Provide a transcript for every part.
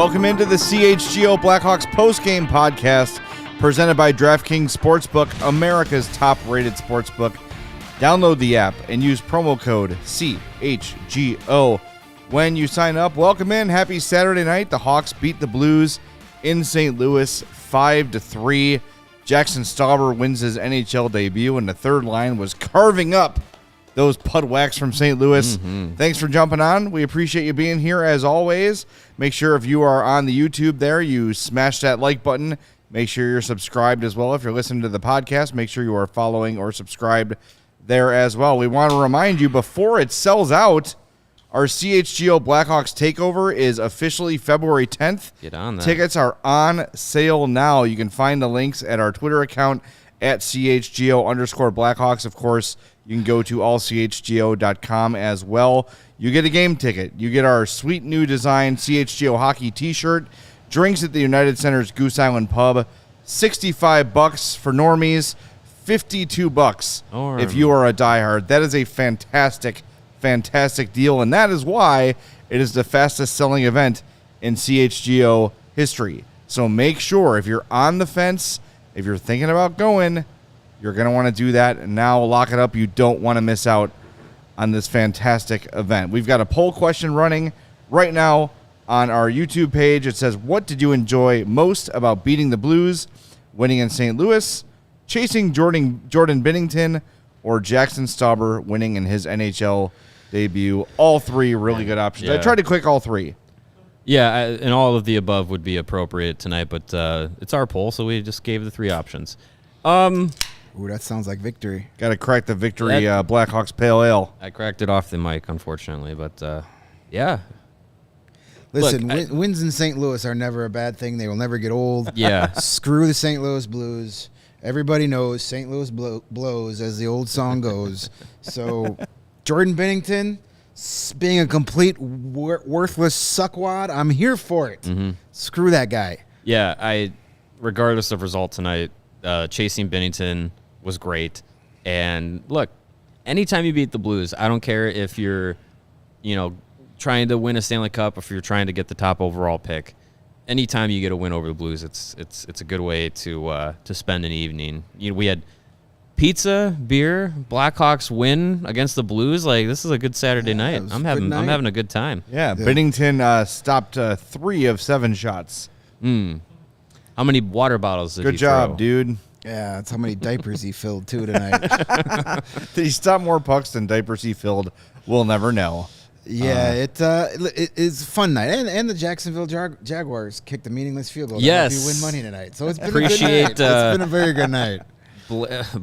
Welcome into the CHGO Blackhawks postgame podcast presented by DraftKings Sportsbook, America's top-rated sportsbook. Download the app and use promo code CHGO when you sign up. Welcome in. Happy Saturday night. The Hawks beat the Blues in St. Louis 5-3. Jaxson Stauber wins his NHL debut, and the third line was carving up those Pudwacks from St. Louis. Thanks for jumping on. We appreciate you being here as always. Make sure if you are on the YouTube there, you smash that like button. Make sure you're subscribed as well. If you're listening to the podcast, make sure you are following or subscribed there as well. We want to remind you, before it sells out, our CHGO Blackhawks Takeover is officially February 10th. Get on that. Tickets are on sale now. You can find the links at our Twitter account at CHGO_Blackhawks. Of course, you can go to allchgo.com as well. You get a game ticket. You get our sweet new design CHGO hockey t-shirt. Drinks at the United Center's Goose Island Pub. $65 for normies. $52 if you are a diehard. That is a fantastic deal, and that is why it is the fastest selling event in CHGO history. So make sure, if you're on the fence, if you're thinking about going, you're going to want to do that. And now lock it up. You don't want to miss out on this fantastic event. We've got a poll question running right now on our YouTube page. It says, what did you enjoy most about beating the Blues, winning in St. Louis, chasing Jordan Binnington, or Jaxson Stauber winning in his NHL debut? All three really good options. Yeah. I tried to click all three. Yeah, and all of the above would be appropriate tonight, but it's our poll, so we just gave the three options. Ooh, that sounds like victory. Got to crack the victory Blackhawks Pale Ale. I cracked it off the mic, unfortunately, but yeah. Listen, Look, wins in St. Louis are never a bad thing. They will never get old. Yeah. Screw the St. Louis Blues. Everybody knows St. Louis blows, as the old song goes. So Jordan Binnington, being a complete worthless suckwad, I'm here for it. Screw that guy. Yeah, regardless of result tonight, chasing Binnington was great. And look, anytime you beat the Blues, I don't care if you're, trying to win a Stanley Cup, if you're trying to get the top overall pick. Anytime you get a win over the Blues, it's a good way to spend an evening. We had pizza, beer, Blackhawks win against the Blues. Like, this is a good Saturday night. I'm having a good time. Yeah, Binnington stopped 3 of 7 shots. How many water bottles did Good he job, throw? dude. Yeah, that's how many diapers he filled, too, tonight. Did he stop more pucks than diapers he filled? We'll never know. Yeah, it's a fun night. And the Jacksonville Jaguars kicked a meaningless field goal. Yes. To help you win money tonight. So it's been Appreciate, a good night. It's been a very good night.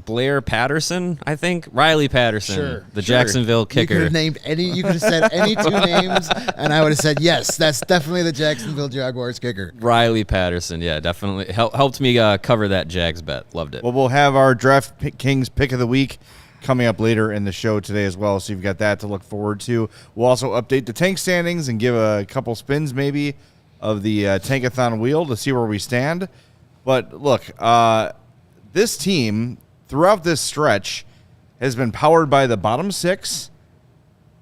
Blair Patterson, I think. Riley Patterson, the Jacksonville kicker. You could have named you could have said any two names, and I would have said, yes, that's definitely the Jacksonville Jaguars kicker. Riley Patterson, yeah, definitely. Helped me cover that Jags bet. Loved it. Well, we'll have our DraftKings pick of the week coming up later in the show today as well, so you've got that to look forward to. We'll also update the tank standings and give a couple spins maybe of the Tankathon wheel to see where we stand. But look, this team throughout this stretch has been powered by the bottom 6.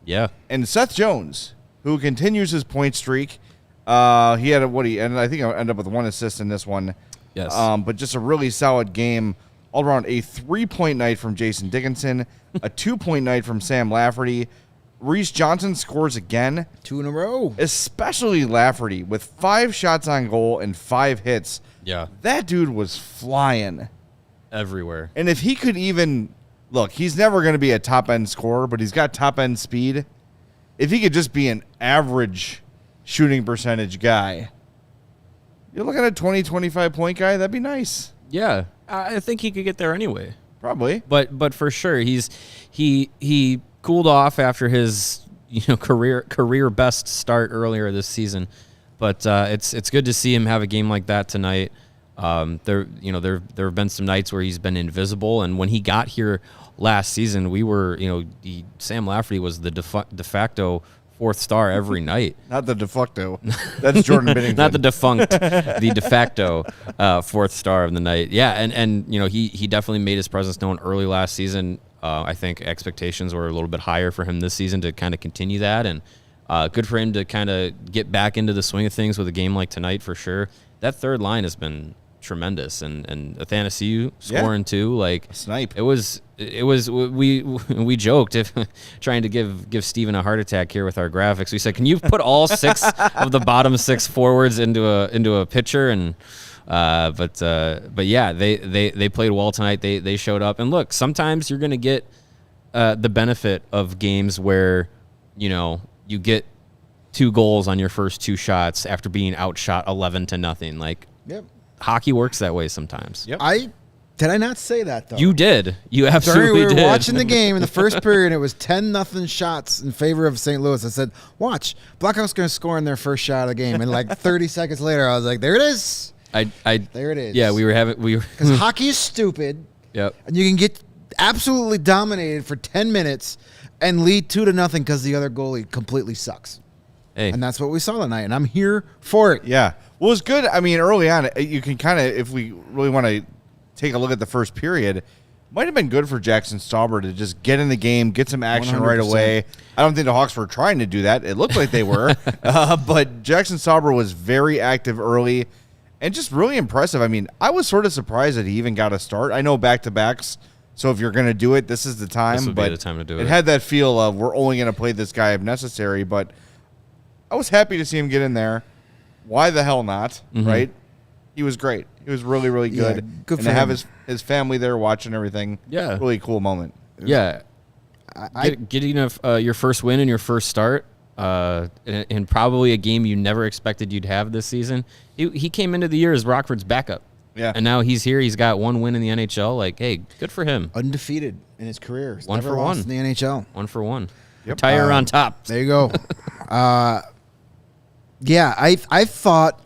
Yeah. And Seth Jones, who continues his point streak. He had and I think I ended up with 1 assist in this one. Yes. But just a really solid game. All around, a 3-point night from Jason Dickinson, a 2-point night from Sam Lafferty. Reese Johnson scores again. 2 in a row. Especially Lafferty with 5 shots on goal and 5 hits. Yeah. That dude was flying. Everywhere. And if he could even, look, he's never going to be a top-end scorer, but he's got top-end speed. If he could just be an average shooting percentage guy, you're looking at a 20, 25-point guy, that'd be nice. Yeah. I think he could get there anyway. Probably. But for sure, he cooled off after his career best start earlier this season. But it's good to see him have a game like that tonight. There have been some nights where he's been invisible, and when he got here last season, Sam Lafferty was the de facto 4th star every night. Not the de facto. That's Jordan Binnington. Not the defunct, the de facto 4th star of the night. Yeah, and he definitely made his presence known early last season. I think expectations were a little bit higher for him this season to kind of continue that, and Good for him to kind of get back into the swing of things with a game like tonight for sure. That third line has been tremendous, and Athanasiou scoring too. Like snipe. It was we joked if trying to give Steven a heart attack here with our graphics. We said, can you put all 6 of the bottom 6 forwards into a picture? And but yeah, they played well tonight. They showed up, and look, sometimes you're gonna get the benefit of games where you get 2 goals on your first 2 shots after being outshot 11-0. Like, Yep. hockey works that way sometimes. Yep. Did I not say that, though? You did. You absolutely we were did. watching the game in the first period, and it was 10-0 shots in favor of St. Louis. I said, watch, Blackhawks going to score in their first shot of the game. And like 30 seconds later, I was like, there it is. There it is. Yeah, we were Because hockey is stupid. Yep. And you can get absolutely dominated for 10 minutes and lead 2-0 because the other goalie completely sucks. Hey. And that's what we saw tonight, and I'm here for it. Yeah. Well, it's good. I mean, early on, you can kind of, if we really want to take a look at the first period, might have been good for Jaxson Stauber to just get in the game, get some action 100%. right away. I don't think the Hawks were trying to do that. It looked like they were. But Jaxson Stauber was very active early and just really impressive. I mean, I was sort of surprised that he even got a start. I know back-to-backs, so if you're going to do it, this is the time. This would be the time to do it. It had that feel of we're only going to play this guy if necessary, but I was happy to see him get in there. Why the hell not, right? He was great. He was really, really good. Yeah, good and for to have him. his family there watching everything, Yeah. really cool moment. Yeah. Getting your first win in your first start, in probably a game you never expected you'd have this season. He came into the year as Rockford's backup. Yeah. And now he's here. He's got 1 win in the NHL. Like, hey, good for him. Undefeated in his career. He's 1 never for lost 1 in the NHL. 1 for 1. Yep. Tire on top. There you go. Yeah, I thought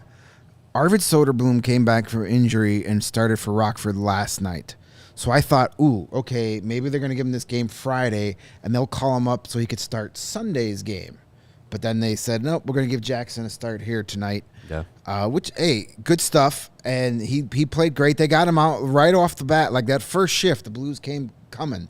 Arvid Soderblom came back from injury and started for Rockford last night. So I thought, ooh, okay, maybe they're going to give him this game Friday, and they'll call him up so he could start Sunday's game. But then they said, nope, we're going to give Jaxson a start here tonight. Yeah. Which, hey, good stuff. And he played great. They got him out right off the bat. Like that first shift, the Blues came coming.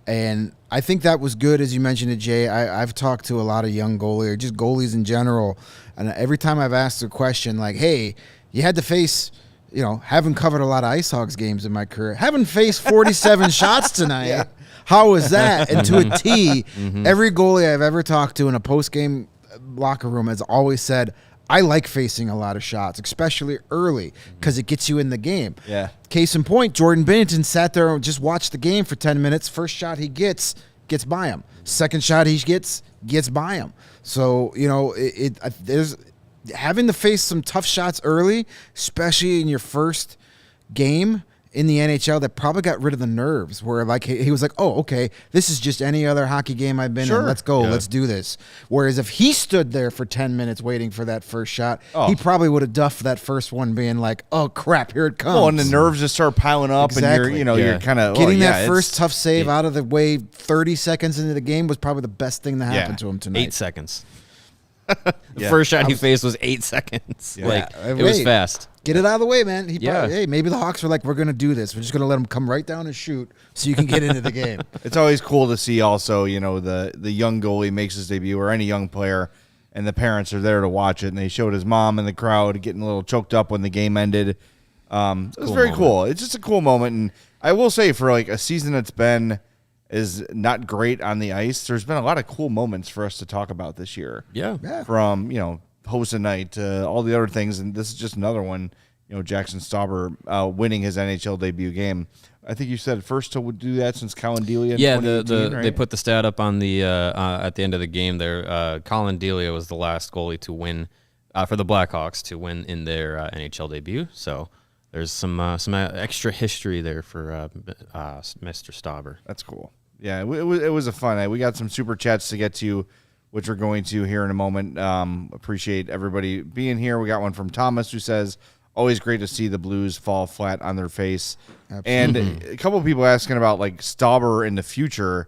And I think that was good, as you mentioned it, Jay. I've talked to a lot of young goalies, or just goalies in general. And every time I've asked a question like, hey, you had to face, haven't covered a lot of Ice Hogs games in my career. Haven't faced 47 shots tonight. Yeah. How was that? And to a T, every goalie I've ever talked to in a post-game locker room has always said, I like facing a lot of shots, especially early, because it gets you in the game. Yeah. Case in point, Jordan Binnington sat there and just watched the game for 10 minutes. First shot he gets by him. Second shot he gets by him. So, there's having to face some tough shots early, especially in your first game in the NHL, that probably got rid of the nerves where like he was like, oh, okay, this is just any other hockey game I've been in. Let's go. Yeah. Let's do this. Whereas if he stood there for 10 minutes waiting for that first shot, he probably would have duffed that first one being like, oh, crap, here it comes. Well, and the nerves just start piling up exactly. And you're kind of getting that first tough save out of the way 30 seconds into the game was probably the best thing that happened to him tonight. 8 seconds. The first shot he faced was 8 seconds. Yeah. Like, it was fast. Get it out of the way, man. Hey, maybe the Hawks were like, we're going to do this. We're just going to let him come right down and shoot so you can get into the game. It's always cool to see also, the young goalie makes his debut, or any young player, and the parents are there to watch it, and they showed his mom in the crowd getting a little choked up when the game ended. It was very cool. It's just a cool moment, and I will say for like a season that's been is not great on the ice, there's been a lot of cool moments for us to talk about this year. Yeah. From, host a night to all the other things, and this is just another one. Jaxson Stauber winning his NHL debut game. I think you said first to do that since Colin Delia. Yeah, right? they put the stat up on the at the end of the game there. Colin Delia was the last goalie to win for the Blackhawks to win in their NHL debut. So there's some extra history there for Mr. Stauber. That's cool. Yeah, it was a fun night. We got some super chats to get to, which we're going to here in a moment. Appreciate everybody being here. We got one from Thomas who says, always great to see the Blues fall flat on their face. Absolutely. And a couple of people asking about like Stauber in the future.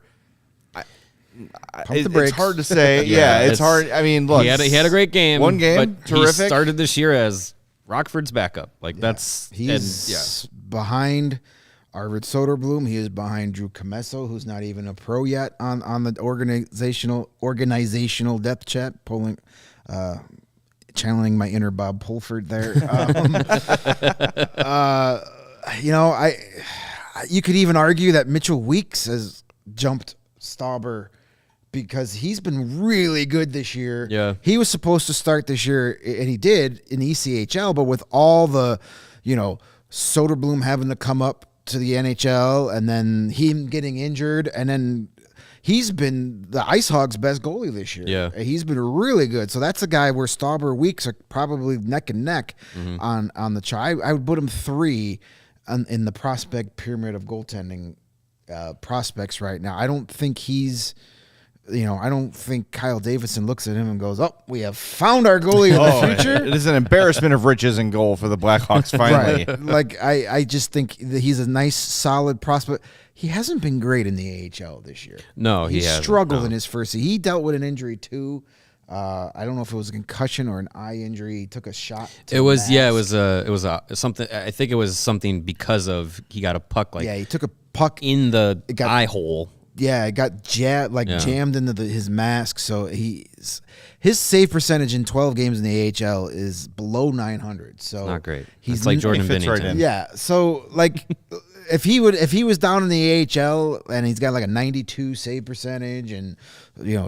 It's hard to say. It's hard. I mean, look. He had a great game. One game, but terrific. He started this year as Rockford's backup. Like he's behind Arvid Soderblom. He is behind Drew Comesso, who's not even a pro yet on the organizational depth chart, channeling my inner Bob Pulford there. You could even argue that Mitchell Weeks has jumped Stauber because he's been really good this year. Yeah. He was supposed to start this year, and he did in the ECHL, but with all the, Soderblom having to come up to the NHL and then him getting injured, and then he's been the Ice Hogs' best goalie this year. Yeah. He's been really good. So that's a guy where Stauber, Weeks are probably neck and neck on the chart. I would put him 3 in the prospect pyramid of goaltending prospects right now. I don't think he's, I don't think Kyle Davidson looks at him and goes, "Oh, we have found our goalie of the future." It is an embarrassment of riches in goal for the Blackhawks finally. Right. Like I just think that he's a nice, solid prospect. He hasn't been great in the AHL this year. No, he hasn't, struggled no. in his first season. He dealt with an injury too. I don't know if it was a concussion or an eye injury. He took a shot. It was something. I think it was something because of he got a puck he took a puck in the eye hole. Yeah, it got jammed into his mask. So his save percentage in 12 games in the AHL is below 900. So not great. He's like Jordan fits right Binnington. in. Yeah. So like if he was down in the AHL and he's got like a 92 save percentage and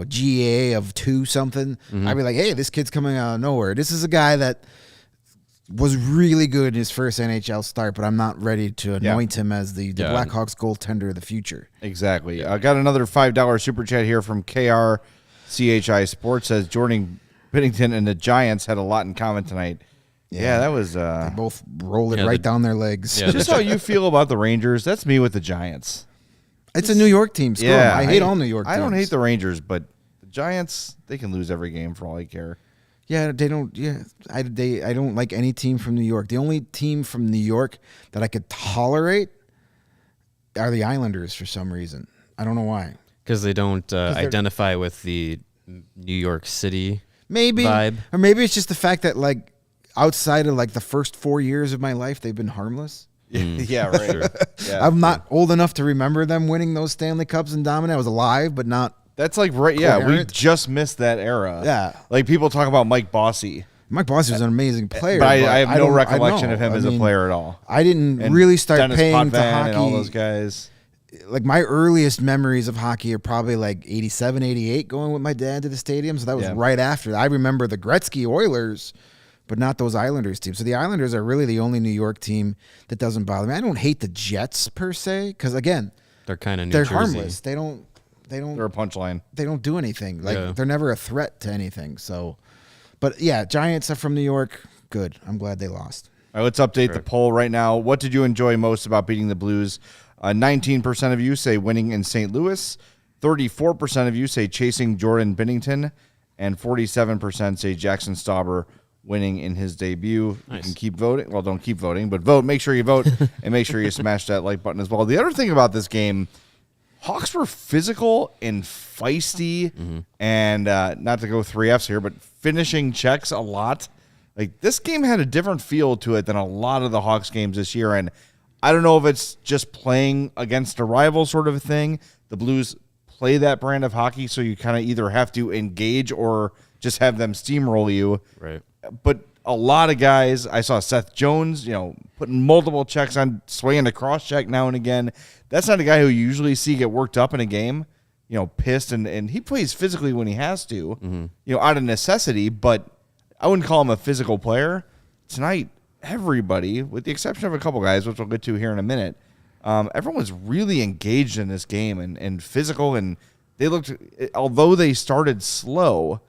GA of 2 something, I'd be like, hey, this kid's coming out of nowhere. This is a guy that was really good in his first NHL start, but I'm not ready to anoint him as the Blackhawks goaltender of the future. Exactly. I got another $5 super chat here from KRCHI Sports. Says Jordan Binnington and the Giants had a lot in common tonight. Yeah, that was... They both rolled it right down their legs. Yeah, just how you feel about the Rangers, that's me with the Giants. It's a New York team. Screw 'em. I hate all New York teams. I don't hate the Rangers, but the Giants, they can lose every game for all I care. Yeah, they don't. Yeah, I don't like any team from New York. The only team from New York that I could tolerate are the Islanders for some reason. I don't know why. Because they don't identify with the New York City vibe. Or maybe it's just the fact that like outside of like the first 4 years of my life, they've been harmless. Yeah, right. Sure. Yeah. I'm not old enough to remember them winning those Stanley Cups and dominant. I was alive, but not. That's like right. Yeah, we coherent. just missed that era. Yeah, like people talk about Mike Bossy. Mike Bossy was an amazing player, but I have no recollection of him I as mean, a player at all. I didn't And really start Dennis paying to Potvin hockey. and all those guys. Like my earliest memories of hockey are probably like 87, 88 going with my dad to the stadium. So that was right after that. I remember the Gretzky Oilers, but not those Islanders teams. So the Islanders are really the only New York team that doesn't bother me. I don't hate the Jets per se because again, They're kind of they're harmless. They're a punchline. They don't do anything. Like they're never a threat to anything. So, but yeah, Giants are from New York. Good. I'm glad they lost. All right, let's update the poll right now. What did you enjoy most about beating the Blues? 19% of you say winning in St. Louis. 34% of you say chasing Jordan Binnington. And 47% say Jaxson Stauber winning in his debut. Nice. You can keep voting. Well, don't keep voting, but vote. Make sure you vote and make sure you smash that like button as well. The other thing about this game, Hawks were physical and feisty and not to go 3Fs here, but finishing checks a lot. Like this game had a different feel to it than a lot of the Hawks games this year. And I don't know if it's just playing against a rival sort of a thing. The Blues play that brand of hockey, so you kind of either have to engage or just have them steamroll you. Right. But a lot of guys, I saw Seth Jones, putting multiple checks on, swaying a cross check now and again. That's not a guy who you usually see get worked up in a game, pissed. And he plays physically when he has to, out of necessity. But I wouldn't call him a physical player. Tonight, everybody, with the exception of a couple guys, which we'll get to here in a minute, everyone was really engaged in this game and physical. And they looked, although they started slow,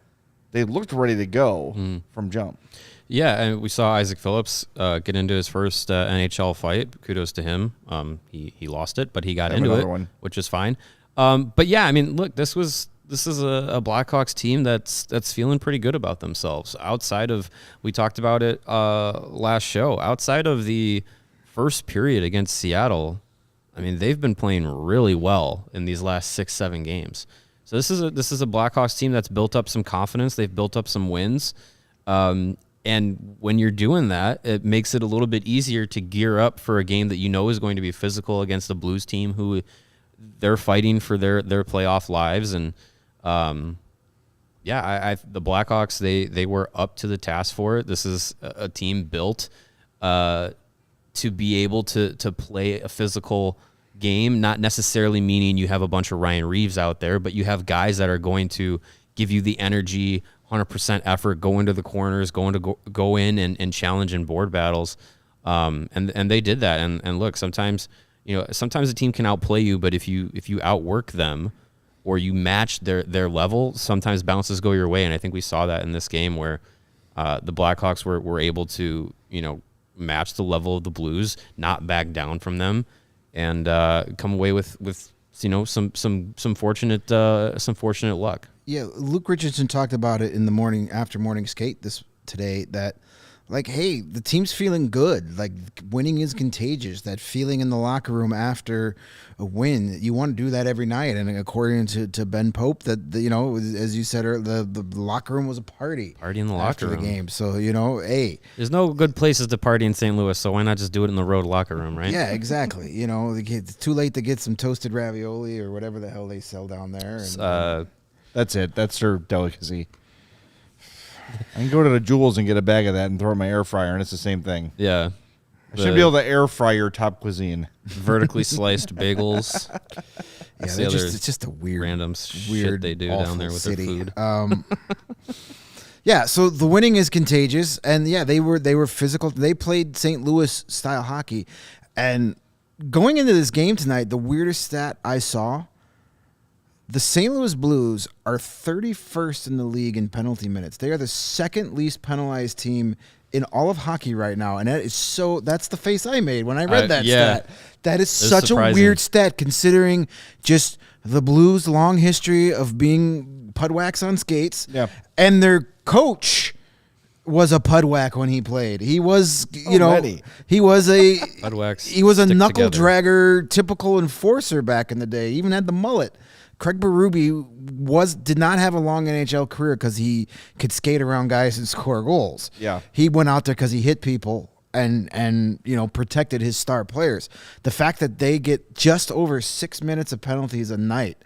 they looked ready to go from jump. Yeah, and we saw Isaac Phillips get into his first NHL fight. Kudos to him. He lost it, but he got into it, which is fine. But yeah, I mean, look, this is a Blackhawks team that's feeling pretty good about themselves. Outside of, we talked about it last show, outside of the first period against Seattle, I mean, they've been playing really well in these last 6-7 games. So this is a Blackhawks team that's built up some confidence. They've built up some wins. And when you're doing that, it makes it a little bit easier to gear up for a game that you know is going to be physical against the Blues team who they're fighting for their playoff lives. And, the Blackhawks, they were up to the task for it. This is a team built to be able to play a physical game, not necessarily meaning you have a bunch of Ryan Reeves out there, but you have guys that are going to give you the energy, 100% effort, go into the corners, go in and challenge in board battles. And they did that. And look, sometimes a team can outplay you, but if you outwork them or you match their level, sometimes bounces go your way. And I think we saw that in this game where the Blackhawks were able to, match the level of the Blues, not back down from them, and come away with some fortunate luck. Yeah, Luke Richardson talked about it in the morning after morning skate today that, like, hey, the team's feeling good. Like, winning is contagious. That feeling in the locker room after a win, you want to do that every night. And according to Ben Pope, that as you said, the locker room was a party. Party in the after locker room. The game. So hey, there's no good places to party in St. Louis, so why not just do it in the road locker room, right? Yeah, exactly. It's too late to get some toasted ravioli or whatever the hell they sell down there. And, that's it. That's their delicacy. I can go to the Jewels and get a bag of that and throw it in my air fryer, and it's the same thing. Yeah. I should be able to air fry your top cuisine. Vertically sliced bagels. Yeah, it's just a random shit they do down there with city. their food. Yeah, so the winning is contagious, and yeah, they were physical. They played St. Louis style hockey, and going into this game tonight, the weirdest stat I saw. The St. Louis Blues are 31st in the league in penalty minutes. They are the second least penalized team in all of hockey right now, and that's the face I made when I read that stat. That is such surprising. A weird stat considering just the Blues' long history of being pudwax on skates. Yeah. And their coach was a pudwack when he played. He was, he was a Pudwax he was a stick knuckle together. dragger, typical enforcer back in the day. He even had the mullet. Craig Berube did not have a long NHL career because he could skate around guys and score goals. Yeah. He went out there because he hit people and protected his star players. The fact that they get just over 6 minutes of penalties a night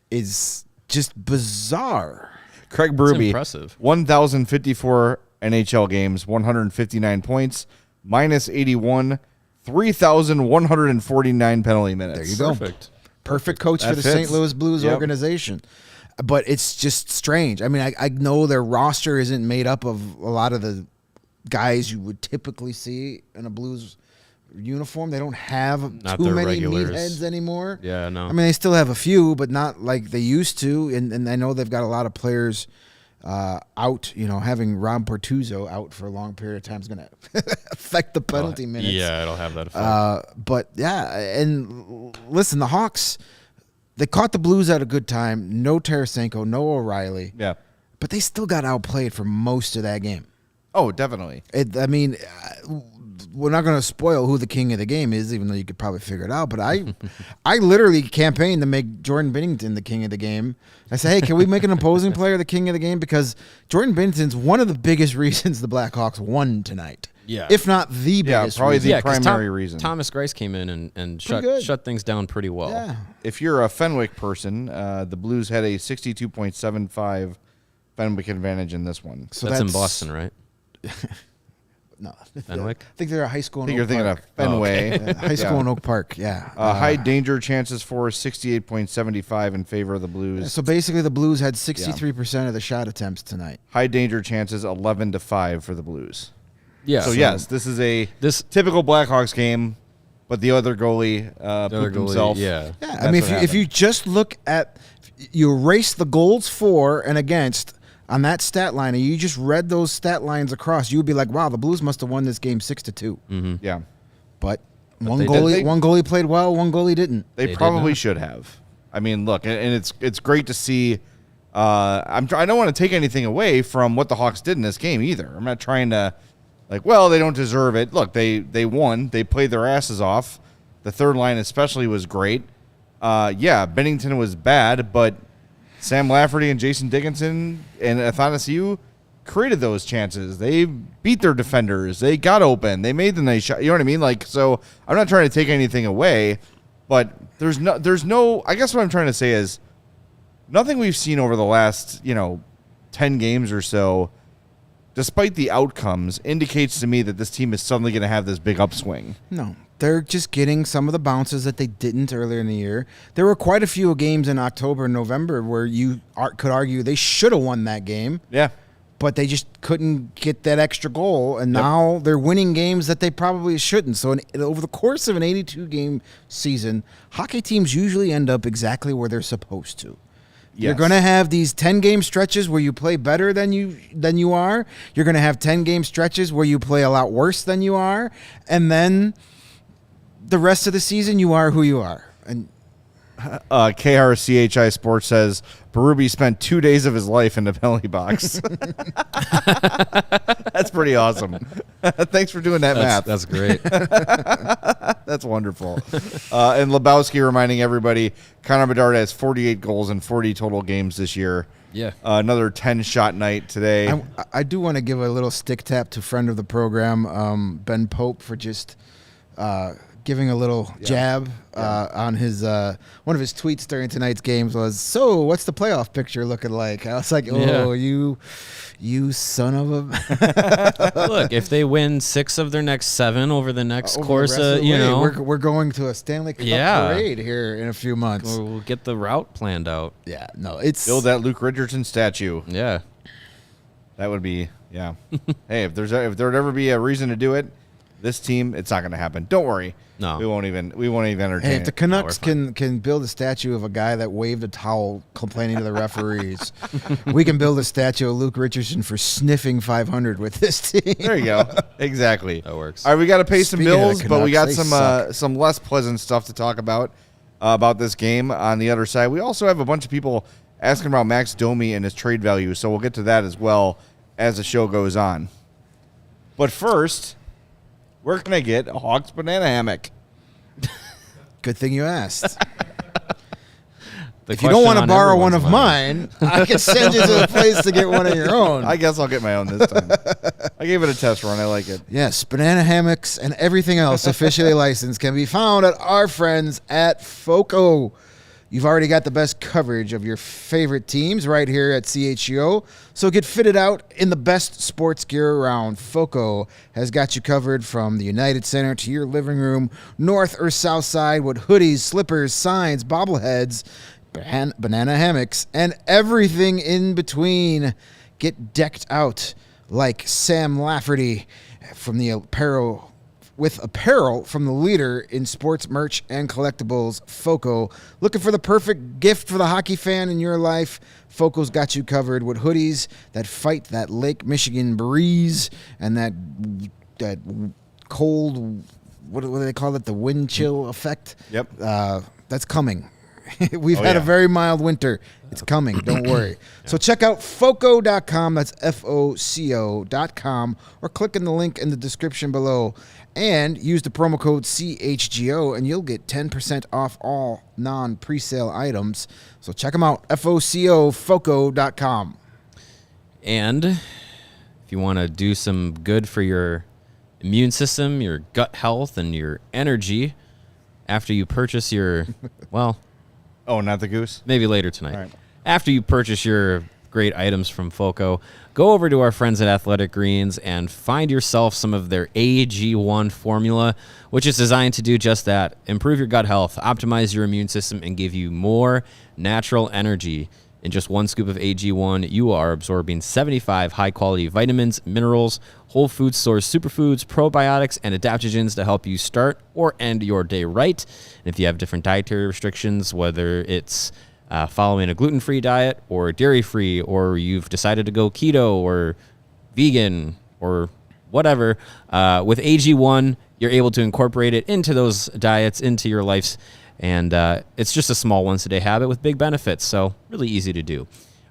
is just bizarre. Craig That's Berube, impressive. 1,054 NHL games, 159 points, minus 81, 3,149 penalty minutes. There you go. Perfect coach That for the fits. St. Louis Blues organization. But it's just strange. I mean, I know their roster isn't made up of a lot of the guys you would typically see in a Blues uniform. They don't have Not too their many regulars. meatheads anymore. Yeah, no. I mean, they still have a few, but not like they used to. And I know they've got a lot of players out. Having Rob Portuzzo out for a long period of time is going to affect the penalty minutes. Yeah, it'll have that effect. But yeah, and listen, the Hawks, they caught the Blues at a good time. No Tarasenko, no O'Reilly. Yeah. But they still got outplayed for most of that game. Oh, definitely. We're not going to spoil who the king of the game is, even though you could probably figure it out. But I literally campaigned to make Jordan Binnington the king of the game. I said, hey, can we make an opposing player the king of the game? Because Jordan Binnington's one of the biggest reasons the Blackhawks won tonight. Yeah. If not the biggest probably reason. the primary reason. Thomas Greiss came in and good. shut things down pretty well. Yeah. If you're a Fenwick person, the Blues had a 62.75 Fenwick advantage in this one. So That's in Boston, right? No. Fenwick? I think they're a high school in I think you're Oak thinking Park. of Fenway. High school in Oak Park, yeah. High danger chances for 68.75 in favor of the Blues. So basically the Blues had 63% of the shot attempts tonight. High danger chances 11-5 for the Blues. Yeah. So yes, this is a typical Blackhawks game, but the other goalie pooped himself. Yeah. Yeah, That's what if you just look at, you erase the goals for and against on that stat line, and you just read those stat lines across, you would be like, wow, the Blues must have won this game 6-2. Mm-hmm. Yeah. But they did. one goalie played well, one goalie didn't. They did probably not. should have. I mean, look, and it's great to see. I don't want to take anything away from what the Hawks did in this game either. I'm not trying to, they don't deserve it. Look, they won. They played their asses off. The third line especially was great. Bennington was bad, but Sam Lafferty and Jason Dickinson and Athanasiou created those chances. They beat their defenders. They got open. They made the nice shot. You know what I mean? Like, so I'm not trying to take anything away, but there's no, I guess what I'm trying to say is nothing we've seen over the last, 10 games or so, despite the outcomes, indicates to me that this team is suddenly going to have this big upswing. No, they're just getting some of the bounces that they didn't earlier in the year. There were quite a few games in October and November where you could argue they should have won that game. Yeah. But they just couldn't get that extra goal, and now they're winning games that they probably shouldn't. So over the course of an 82-game season, hockey teams usually end up exactly where they're supposed to. Yes. You're going to have these 10-game stretches where you play better than you are. You're going to have 10-game stretches where you play a lot worse than you are, and then the rest of the season you are who you are. And KRCHI Sports says Berube spent 2 days of his life in the penalty box. That's pretty awesome. Thanks for doing that math. That's great. That's wonderful. And Lebowski reminding everybody, Conor McDavid has 48 goals in 40 total games this year. Yeah. Another 10-shot night today. I do want to give a little stick tap to friend of the program, Ben Pope, for just giving a little jab on his one of his tweets during tonight's games was, so what's the playoff picture looking like? I was like, you son of a... Look, if they win 6 of their next 7 over the next course, we're going to a Stanley Cup parade here in a few months. We'll get the route planned out. Yeah, no, it's... Build that Luke Richardson statue. Yeah. That would be, Hey, if there'd ever be a reason to do it, this team, it's not going to happen. Don't worry. No, we won't even entertain. Hey, if the Canucks can build a statue of a guy that waved a towel complaining to the referees, we can build a statue of Luke Richardson for sniffing 500 with this team. There you go. Exactly. That works. All right, we got to pay some bills, but we got Canucks, some less pleasant stuff to talk about this game on the other side. We also have a bunch of people asking about Max Domi and his trade value, so we'll get to that as well as the show goes on. But first, where can I get a Hawks banana hammock? Good thing you asked. If you don't want to borrow one of mine, I can send you to the place to get one of your own. I guess I'll get my own this time. I gave it a test run. I like it. Yes, banana hammocks and everything else officially licensed can be found at our friends at FOCO. You've already got the best coverage of your favorite teams right here at CHGO, so get fitted out in the best sports gear around. FOCO has got you covered from the United Center to your living room, north or south side, with hoodies, slippers, signs, bobbleheads, banana hammocks, and everything in between. Get decked out like Sam Lafferty from the apparel from the leader in sports merch and collectibles, FOCO. Looking for the perfect gift for the hockey fan in your life? FOCO's got you covered with hoodies that fight that Lake Michigan breeze and that cold, what do they call it, the wind chill effect? Yep. That's coming. We've had a very mild winter. It's coming. Don't worry. So check out FOCO.com. That's FOCO.com. Or click in the link in the description below. And use the promo code CHGO, and you'll get 10% off all non-presale items. So check them out. FOCO.com. And if you want to do some good for your immune system, your gut health, and your energy after you purchase your, well... Oh, not the goose? Maybe later tonight. All right. After you purchase your great items from FOCO, go over to our friends at Athletic Greens and find yourself some of their AG1 formula, which is designed to do just that. Improve your gut health, optimize your immune system, and give you more natural energy. In just 1 scoop of AG1, you are absorbing 75 high-quality vitamins, minerals, whole food source superfoods, probiotics, and adaptogens to help you start or end your day right. And if you have different dietary restrictions, whether it's following a gluten-free diet or dairy-free, or you've decided to go keto or vegan or whatever, with AG1, you're able to incorporate it into those diets, into your lives. And it's just a small once-a-day habit with big benefits, so really easy to do.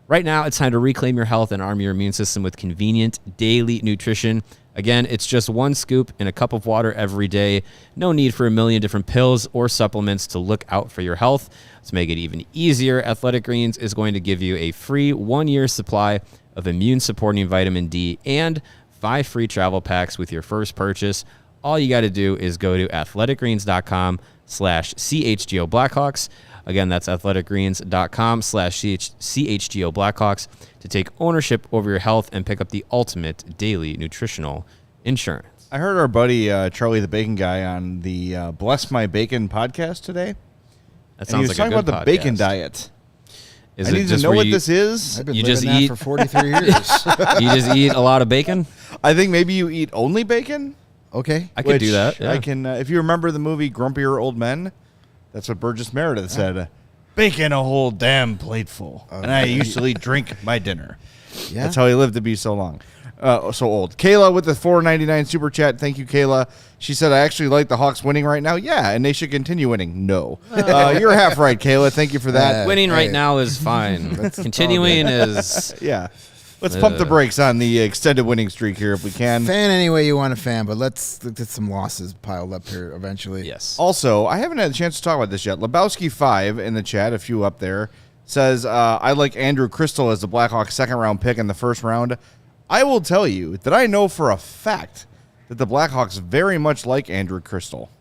Right now, it's time to reclaim your health and arm your immune system with convenient daily nutrition. Again, it's just 1 scoop in a cup of water every day. No need for a million different pills or supplements to look out for your health. To make it even easier, Athletic Greens is going to give you a free 1-year supply of immune-supporting vitamin D and 5 free travel packs with your first purchase. All you got to do is go to athleticgreens.com/CHGO Blackhawks. Again, that's athleticgreens.com/CHGO Blackhawks to take ownership over your health and pick up the ultimate daily nutritional insurance. I heard our buddy Charlie the Bacon Guy on the Bless My Bacon podcast today. That And he sounds was like a talking good about the bacon podcast. diet. Is I it need to just know where what you- this is. I've been You living just that eat- for 43 years. You just eat a lot of bacon? I think maybe you eat only bacon. Okay. I could do that. I Yeah. can. If you remember the movie Grumpier Old Men, that's what Burgess Meredith said. Bacon a whole damn plateful, and I usually drink my dinner. Yeah. That's how he lived to be so long, so old. Kayla with the $4.99 super chat. Thank you, Kayla. She said, "I actually like the Hawks winning right now. Yeah, and they should continue winning. No, you're half right, Kayla. Thank you for that. Winning right Hey. now is fine. Continuing is... Yeah, let's pump the brakes on the extended winning streak here if we can. Fan any way you want to fan, but let's get some losses piled up here eventually. Yes. Also, I haven't had a chance to talk about this yet. Lebowski5 in the chat, a few up there, says, I like Andrew Crystal as the Blackhawks second-round pick in the first round. I will tell you that I know for a fact that the Blackhawks very much like Andrew Crystal.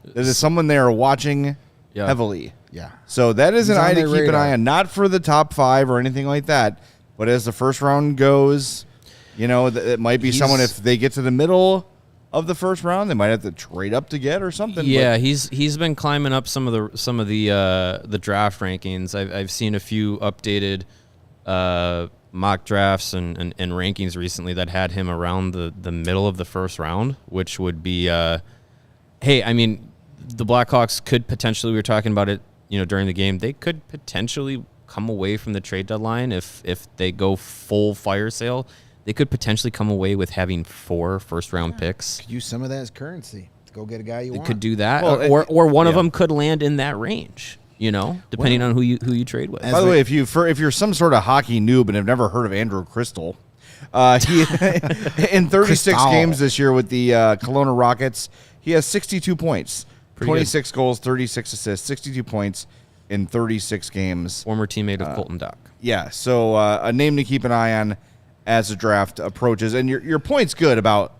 That is someone they are watching heavily. Yeah. So that is He's an on eye to their keep an radar. eye on. Not for the top 5 or anything like that, but as the first round goes, you know, it might be someone, if they get to the middle of the first round, they might have to trade up to get or something. Yeah, he's been climbing up some of the draft rankings. I've seen a few updated mock drafts and rankings recently that had him around the middle of the first round, which would be hey, I mean, the Blackhawks could potentially, we were talking about it, you know, during the game, they could potentially come away from the trade deadline if they go full fire sale. They could potentially come away with having 4 first-round picks. Could use some of that as currency. Go get a guy you They want. could do that, Well, or one of yeah. them could land in that range. You know, depending on who you trade with. As By the we- way, if you're some sort of hockey noob and have never heard of Andrew Crystal, he in 36 Crystal. games this year with the Kelowna Rockets, he has 62 points, Pretty 26 goals, 36 assists, 62 points in 36 games. Former teammate of Colton Dock. Yeah, so a name to keep an eye on as the draft approaches. And your point's good about,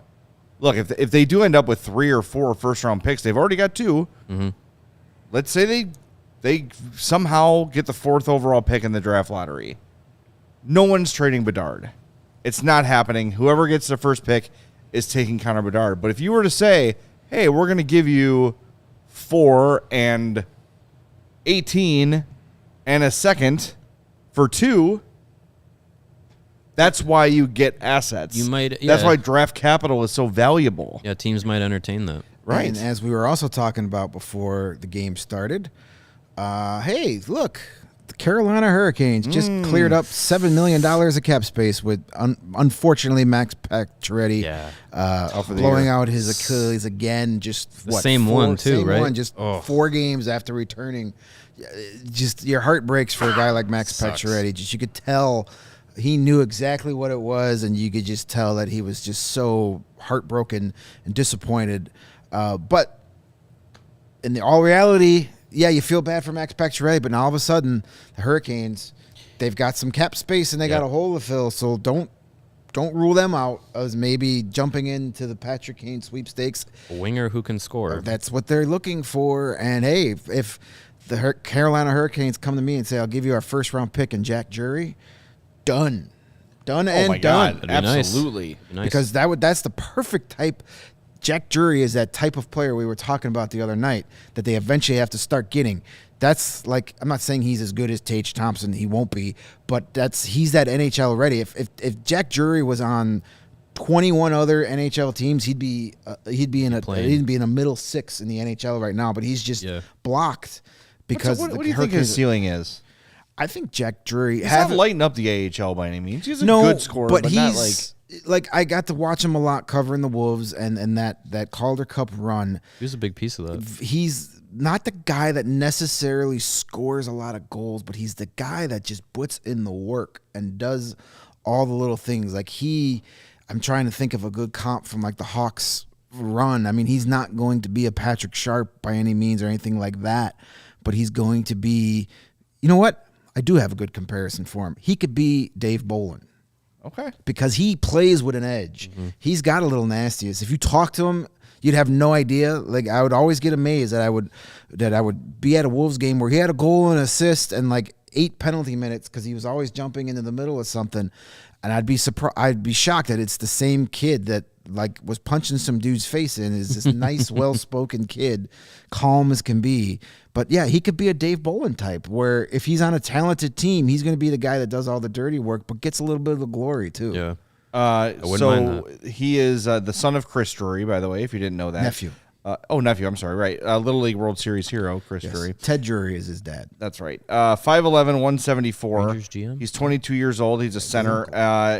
look, if they do end up with 3 or 4 first-round picks, they've already got 2. Mm-hmm. Let's say they somehow get the 4th overall pick in the draft lottery. No one's trading Bedard. It's not happening. Whoever gets the first pick is taking Connor Bedard. But if you were to say, hey, we're going to give you 4 and 18 and a second for 2, that's why you get assets. You might- That's yeah. why draft capital is so valuable. Yeah, teams might entertain that. Right. And as we were also talking about before the game started, hey, look, the Carolina Hurricanes just cleared up $7 million of cap space with, unfortunately, Max Pacioretty for the blowing year. out his Achilles again. Just The same one, too, same right? One, just Oh. 4 games after returning. Just your heart breaks for a guy like Max Sucks. Pacioretty. Just you could tell he knew exactly what it was, and you could just tell that he was just so heartbroken and disappointed. But in all reality, yeah, you feel bad for Max Pacioretty, but now all of a sudden, the Hurricanes, they've got some cap space and they got Yep. a hole to fill. So don't rule them out as maybe jumping into the Patrick Kane sweepstakes. A winger who can score. That's what they're looking for. And hey, if the Carolina Hurricanes come to me and say, "I'll give you our first round pick and Jack Drury," done Oh and my done. God. That'd be nice. Absolutely. Nice. Because that's the perfect type. Jack Drury is that type of player we were talking about the other night that they eventually have to start getting. That's like, I'm not saying he's as good as Tage Thompson. He won't be, but he's that NHL ready. If Jack Drury was on 21 other NHL teams, he'd be in a middle 6 in the NHL right now. But he's just blocked because What the do you think his Hurricanes- ceiling is? I think Jack Drury He's not lighting up the AHL by any means. He's a good scorer, but not like... like I got to watch him a lot covering the Wolves and that Calder Cup run. He was a big piece of that. He's not the guy that necessarily scores a lot of goals, but he's the guy that just puts in the work and does all the little things. Like I'm trying to think of a good comp from like the Hawks run. I mean, he's not going to be a Patrick Sharp by any means or anything like that, but he's going to be, you know what? I do have a good comparison for him. He could be Dave Bolin. Okay. Because he plays with an edge. He's got a little nastiness. If you talk to him, you'd have no idea. Like, I would always get amazed that I would be at a Wolves game where he had a goal and assist and like 8 penalty minutes because he was always jumping into the middle of something, and I'd be surprised. I'd be shocked that it's the same kid that like was punching some dude's face in. Is this nice, well-spoken kid, calm as can be. But yeah, he could be a Dave Bolin type, where if he's on a talented team, he's going to be the guy that does all the dirty work, but gets a little bit of the glory too. Yeah. So he is the son of Chris Drury, by the way, if you didn't know that. Nephew. Nephew, I'm sorry, right. Little League World Series hero, Chris Drury. Ted Drury is his dad. That's right. 5'11", 174. Rangers GM? He's 22 years old. He's a center.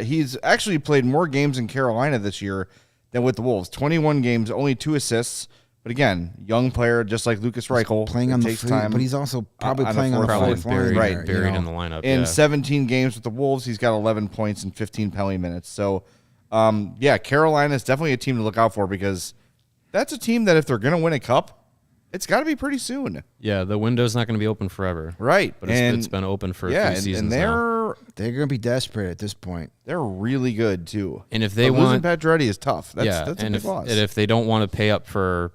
He's actually played more games in Carolina this year than with the Wolves. 21 games, only 2 assists. But again, young player, just like Lucas Reichel. Playing on the field, but he's also probably playing on the fourth line. Buried in the lineup. In 17 games with the Wolves, he's got 11 points and 15 penalty minutes. So, Carolina is definitely a team to look out for because that's a team that if they're going to win a cup, it's got to be pretty soon. Yeah, the window's not going to be open forever. Right. But it's been open for a few seasons and now. They're going to be desperate at this point. They're really good, too. And if they losing Pacioretty is tough. That's a big loss. And if they don't want to pay up for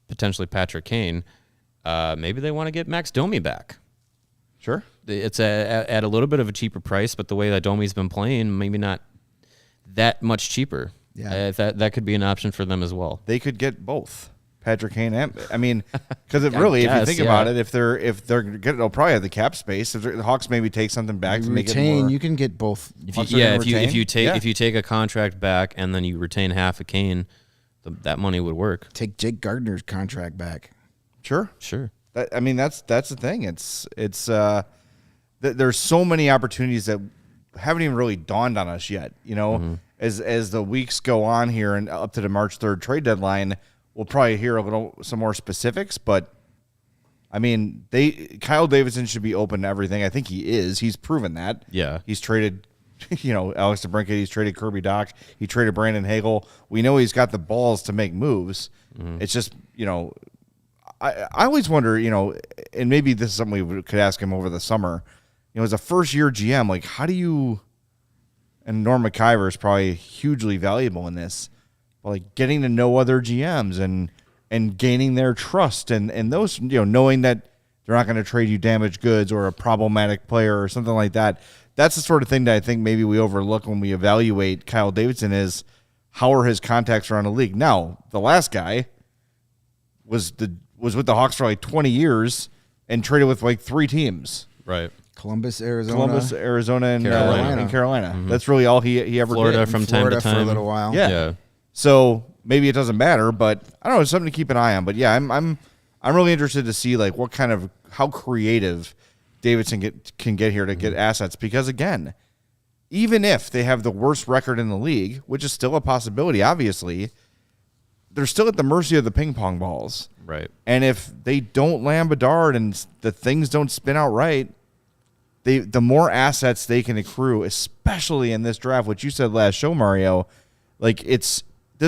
potentially Patrick Kane, maybe they want to get Max Domi back. Sure. It's at a little bit of a cheaper price, but the way that Domi's been playing, maybe not that much cheaper. Yeah. That could be an option for them as well. They could get both Patrick Kane and because if you think about it, if they're good, they'll probably have the cap space. If the Hawks maybe take something back to make it more, you can get both. If you take a contract back and then you retain half of Kane, that money would work. Take Jake Gardner's contract back. Sure. That's the thing. It's there's so many opportunities that haven't even really dawned on us yet. You know, as the weeks go on here and up to the March 3rd trade deadline, we'll probably hear some more specifics. But Kyle Davidson should be open to everything. I think he is. He's proven that. Yeah. He's traded. Alex DeBrincat, he's traded Kirby Doc, he traded Brandon Hagel. We know he's got the balls to make moves. It's just, I always wonder, and maybe this is something we could ask him over the summer, as a first-year GM, like, how do you, and Norm McIver is probably hugely valuable in this, but like getting to know other GMs and gaining their trust and those, knowing that they're not going to trade you damaged goods or a problematic player or something like that. That's the sort of thing that I think maybe we overlook when we evaluate Kyle Davidson is how are his contacts around the league. Now, the last guy was with the Hawks for like 20 years and traded with like 3 teams. Right. Columbus, Arizona, and Carolina. Carolina. That's really all he ever Florida did. from time to time for a little while. Yeah. So maybe it doesn't matter, but I don't know, it's something to keep an eye on. But yeah, I'm really interested to see like how creative Davidson can get here to get assets, because again, even if they have the worst record in the league, which is still a possibility, obviously, they're still at the mercy of the ping pong balls. Right. And if they don't land Bedard and the things don't spin out right, the more assets they can accrue, especially in this draft, which you said last show, Mario, like this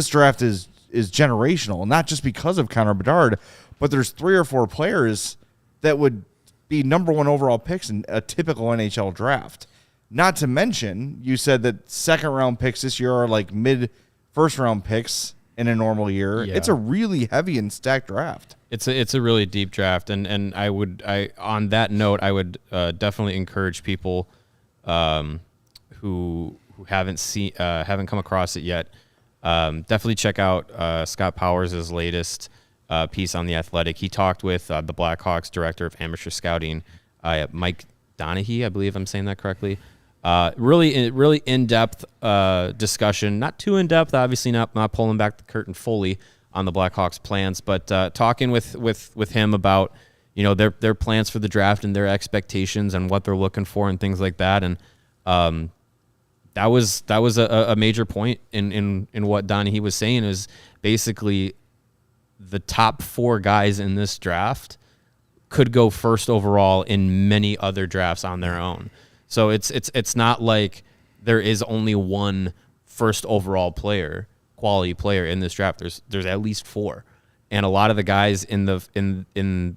draft is generational, not just because of Connor Bedard, but there's 3 or 4 players that would be number 1 overall picks in a typical NHL draft. Not to mention, you said that second-round picks this year are like mid-first-round picks in a normal year. Yeah. It's a really heavy and stacked draft. It's a really deep draft, and I on that note, I would definitely encourage people who haven't come across it yet. Definitely check out Scott Powers' latest piece on The Athletic. He talked with the Blackhawks director of amateur scouting, Mike Donahue, I believe I'm saying that correctly. Really in-depth discussion, not too in-depth, obviously not pulling back the curtain fully on the Blackhawks plans, but talking with him about their plans for the draft and their expectations and what they're looking for and things like that. And that was a major point in what Donahue was saying, is basically the top 4 guys in this draft could go first overall in many other drafts on their own. So it's not like there is only one first overall quality player in this draft. There's at least 4, and a lot of the guys in the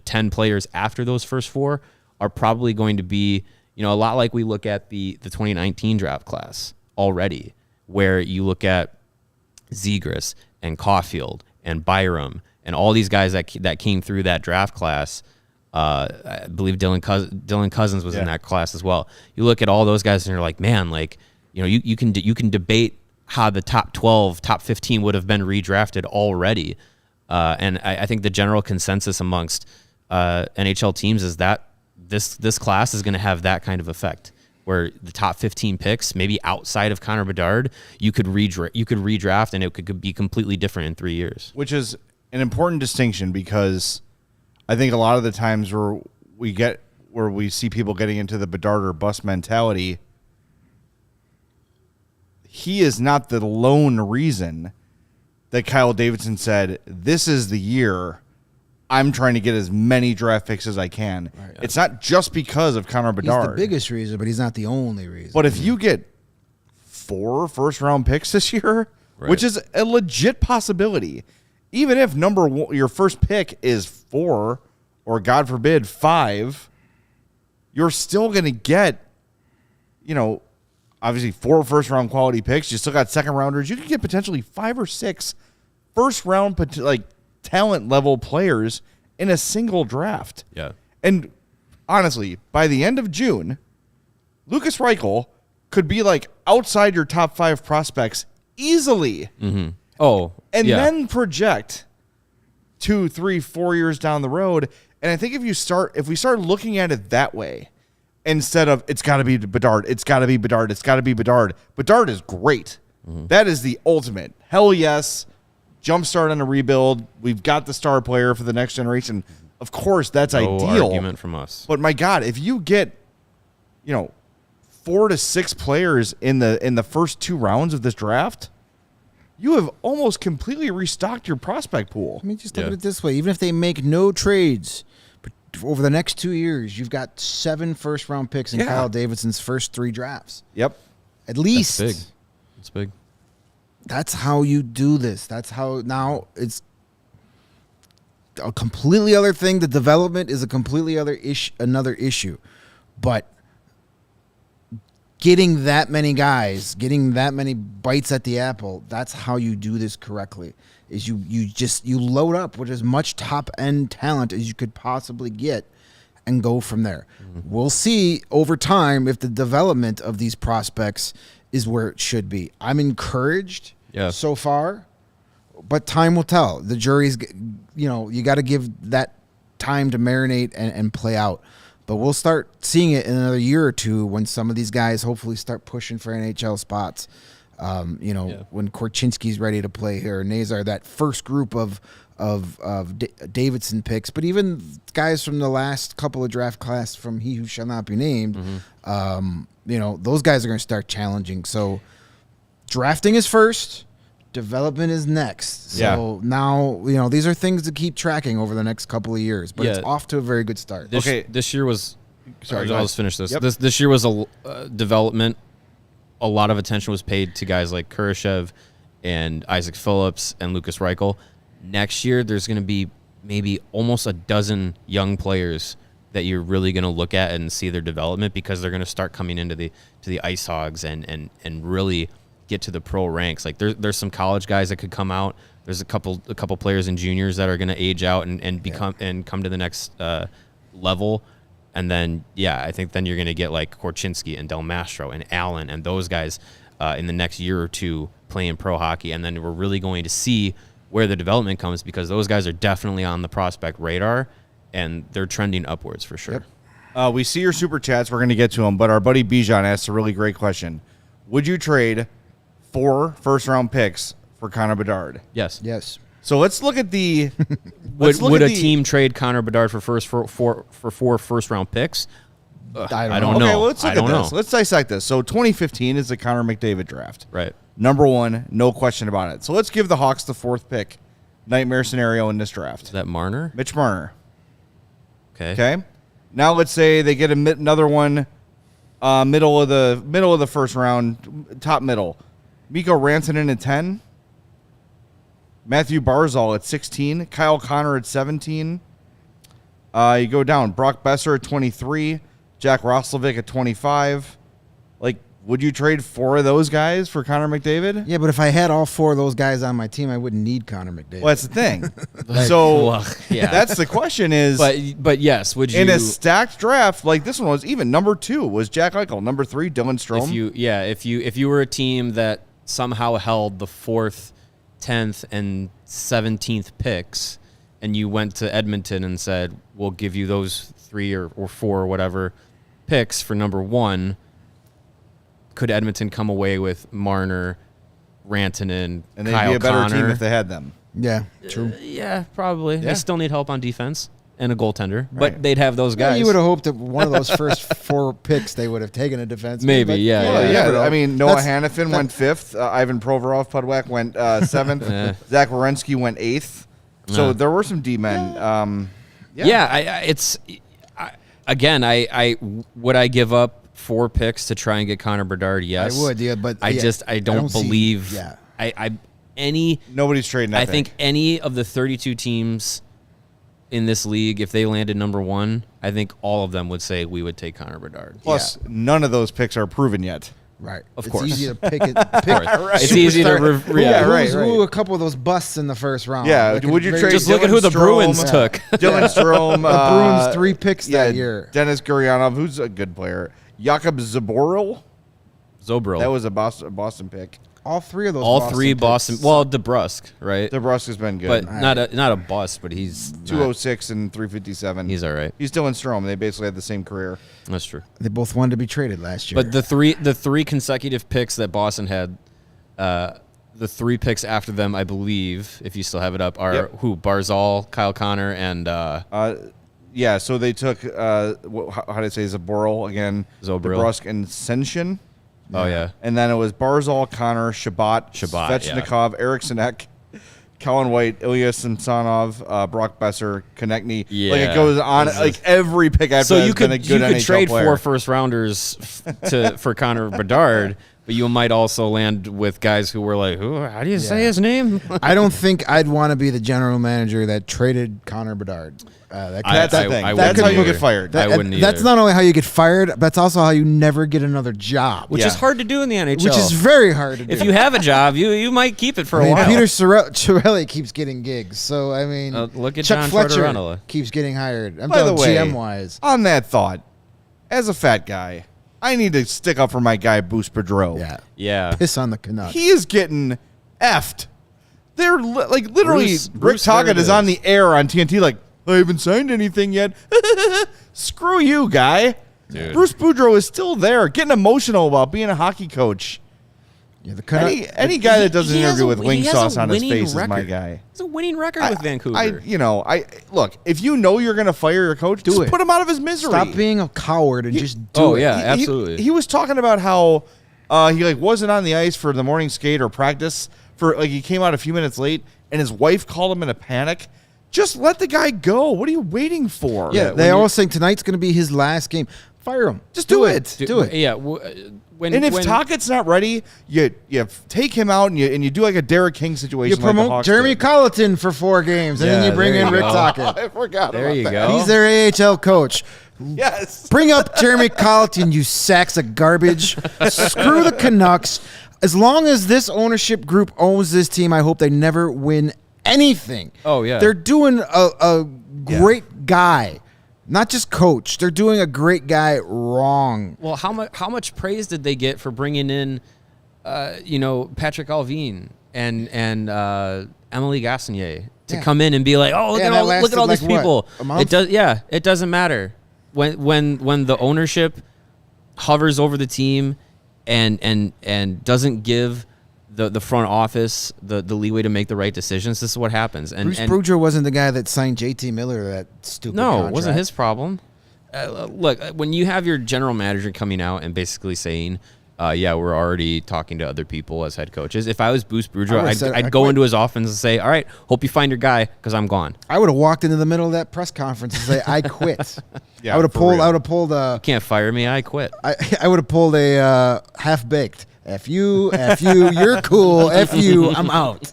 10 players after those first 4 are probably going to be a lot like we look at the 2019 draft class already, where you look at Zegras and Caulfield and Byram and all these guys that came through that draft class. I believe Dylan Cousins was in that class as well. You look at all those guys and you're like, man, like, you can debate how the top 12, top 15 would have been redrafted already. And I think the general consensus amongst NHL teams is that this class is going to have that kind of effect, where the top 15 picks, maybe outside of Connor Bedard, you could redraft and it could be completely different in 3 years. Which is an important distinction, because I think a lot of the times where we see people getting into the Bedard or bust mentality, he is not the lone reason that Kyle Davidson said, this is the year I'm trying to get as many draft picks as I can. Right. It's not just because of Connor Bedard. He's the biggest reason, but he's not the only reason. But if you get 4 first-round picks this year, which is a legit possibility, even if your first pick is 4 or, God forbid, 5, you're still going to get, obviously 4 first-round quality picks. You still got second-rounders. You could get potentially 5 or 6 first-round talent-level players in a single draft. Yeah. And honestly, by the end of June, Lukas Reichel could be outside your top 5 prospects easily. Mm-hmm. Oh, and then project 2, 3, 4 years down the road. And I think if we start looking at it that way, instead of it's got to be Bedard, it's got to be Bedard, it's got to be Bedard. Bedard is great. Mm-hmm. That is the ultimate. Hell yes. Jumpstart on a rebuild. We've got the star player for the next generation. Of course, that's no ideal. Argument from us. But my God, if you get, 4 to 6 players in the first 2 rounds of this draft, you have almost completely restocked your prospect pool. I mean, just look at it this way. Even if they make no trades over the next 2 years, you've got 7 first-round picks in Kyle Davidson's first 3 drafts. Yep. At least. That's big. That's big. That's how you do this. That's how now it's a completely other thing. The development is a completely another issue. But getting that many guys, getting that many bites at the apple, that's how you do this correctly. Is you load up with as much top-end talent as you could possibly get and go from there. Mm-hmm. We'll see over time if the development of these prospects is where it should be. I'm encouraged so far, but time will tell. The jury's, you got to give that time to marinate and play out. But we'll start seeing it in another year or two when some of these guys hopefully start pushing for NHL spots. When Korchinski's ready to play here, Nazar, that first group of Davidson picks, but even guys from the last couple of draft class from He Who Shall Not Be Named, those guys are going to start challenging. So drafting is first, development is next. So now, these are things to keep tracking over the next couple of years, but it's off to a very good start. This year was, I'll just finish this. Yep. This year was a development. A lot of attention was paid to guys like Kurashev and Isaac Phillips and Lukas Reichel. Next year, there's going to be maybe almost a dozen young players that you're really going to look at and see their development, because they're going to start coming into the Ice Hogs and really get to the pro ranks. Like there's some college guys that could come out. There's a couple players and juniors that are going to age out and become and come to the next level. And then, I think then you're going to get like Korchinski and Del Mastro and Allen and those guys in the next year or two playing pro hockey. And then we're really going to see where the development comes, because those guys are definitely on the prospect radar and they're trending upwards for sure. Yep. We see your super chats. We're going to get to them. But our buddy Bijan asked a really great question. Would you trade 4 first-round picks for Connor Bedard? Yes. So let's look at the. Would a team trade Connor Bedard for 4 first-round picks? I don't know. Okay, well, let's look at this. Let's dissect this. So 2015 is the Connor McDavid draft. Right. Number 1, no question about it. So let's give the Hawks the 4th pick. Nightmare scenario in this draft. Is that Marner? Mitch Marner. Okay. Now let's say they get another one, middle of the first round, top middle. Mikko Rantanen at 10. Matthew Barzal at 16. Kyle Connor at 17. You go down. Brock Besser at 23. Jack Roslovic at 25. Like, would you trade 4 of those guys for Connor McDavid? Yeah, but if I had all 4 of those guys on my team, I wouldn't need Conor McDavid. Well, that's the thing. So Well, yeah. that's the question is, But yes, would you in a stacked draft, like this one was even number 2 was Jack Eichel, number 3 Dylan Strome. if you were a team that somehow held the 4th, 10th, and 17th picks, and you went to Edmonton and said, "We'll give you those 3 or 4 or whatever picks for number 1." Could Edmonton come away with Marner, Rantanen, and they'd Kyle be a better Connor? team if they had them. Yeah, true. Yeah, probably. Yeah. They still need help on defense and a goaltender, Right. but they'd have those Yeah, guys. you would have hoped that one of those first 4 picks they would have taken a defenseman. Maybe, but, yeah, Well, yeah. yeah, never know. I mean, Noah That's- Hannafin went 5th. Ivan Provorov, Pudwack went 7th. Yeah. Zach Werenski went 8th. So there were some D-men. Would I give up 4 picks to try and get Connor Bedard? Yes, I would, yeah, but I don't believe. See, yeah. Nobody's trading that I pick. think any of the 32 teams in this league, if they landed number 1, I think all of them would say we would take Connor Bedard. Plus, none of those picks are proven yet. Right. Of it's course. easy to pick it. It's easy to Ooh, a couple of those busts in the first round. Yeah, Like, would you very- trade Just look at who the Dylan Bruins Strome, took. Dylan Strome. The Bruins 3 picks that year. Dennis Gurianov, who's a good player. Jakub Zaboril. Zobril. That was a Boston pick. All 3 of those. all 3 picks. Boston. Well, DeBrusque, right? DeBrusque's been good. but not a bust, but he's 206 and 357. He's all right. He's Dylan Strome. They basically had the same career. That's true. They both wanted to be traded last year. But the three consecutive picks that Boston had, the 3 picks after them, I believe, if you still have it up, are who? Barzal, Kyle Connor, and Yeah, so they took, how did I say, Zaboril again, Zobril. DeBrusque, and Senshin. oh yeah, And then it was Barzal, Connor, Shabbat, Svechnikov, Eriksson Ek, Colin White, Ilya Samsonov, Brock Besser, Konechny. Yeah. Like it goes on. Like every pick after so that you has been a could good NHL trade player. 4 first rounders for Connor Bedard, but you might also land with guys who were like, who? How do you say his name? I don't think I'd want to be the general manager that traded Connor Bedard. That's the thing. I That's how wouldn't you either. get fired. I wouldn't That's either. not only how you get fired, but that's also how you never get another job. Which is hard to do in the NHL. Which is very hard to do. if you have a job, you might keep it for I a mean, while. Peter Chiarelli keeps getting gigs, so I mean, Look at Chuck John Fletcher Tortorella. keeps getting hired. I'm By the talking way, GM wise. on that thought, as a fat guy, I need to stick up for my guy, Bruce Boudreau. Yeah, Yeah. piss on the Canucks. He is getting effed. They're like literally, Bruce Rick Tocchet is there it on the air on TNT like, I haven't signed anything yet. Screw you, guy. Dude. Bruce Boudreau is still there, getting emotional about being a hockey coach. Yeah, the Canucks. Any guy that does an He has interview a- with wing he has sauce a on his winning face is my record. guy. It's a winning record with Vancouver. I look, if you know you're going to fire your coach, just it. put him out of his misery. Stop being a coward and just do Oh, it. yeah. absolutely. He was talking about how he like wasn't on the ice for the morning skate or practice for like he came out a few minutes late and his wife called him in a panic. Just let the guy go. What are you waiting for? Yeah, they all saying tonight's going to be his last game. Fire him. Just do it. Do it. Yeah. When And if Tocchett's not ready, you take him out and you do like a Derek King situation. You like the promote Hawks Jeremy did. Colleton for 4 games, and then Yeah, you bring there in you Rick go. Tocchet. I forgot There about you that. go. He's their AHL coach. Yes. Bring up Jeremy Colleton, you sacks of garbage. Screw the Canucks. As long as this ownership group owns this team, I hope they never win anything. Oh, yeah. They're doing a great guy, not just coach. They're doing a great guy wrong. Well, how much praise did they get for bringing in, Patrick Alvin and Emily Gassinier to come in and be like, oh, look Yeah, at that all lasted these like what, people. a month? It does. Yeah, it doesn't matter when the ownership hovers over the team and doesn't give the front office the leeway to make the right decisions. This is what happens. And Bruce Boudreau wasn't the guy that signed JT Miller to that stupid no, contract. it wasn't his problem. Look, when you have your general manager coming out and basically saying, we're already talking to other people as head coaches. If I was Bruce Boudreau, I'd go into his office and say, all right, hope you find your guy because I'm gone. I would have walked into the middle of that press conference and say, I quit. Yeah, I would have for pulled. real. I would have pulled a. Can't fire me, I quit. I would have pulled a half baked. F you, you're cool. F you, I'm out.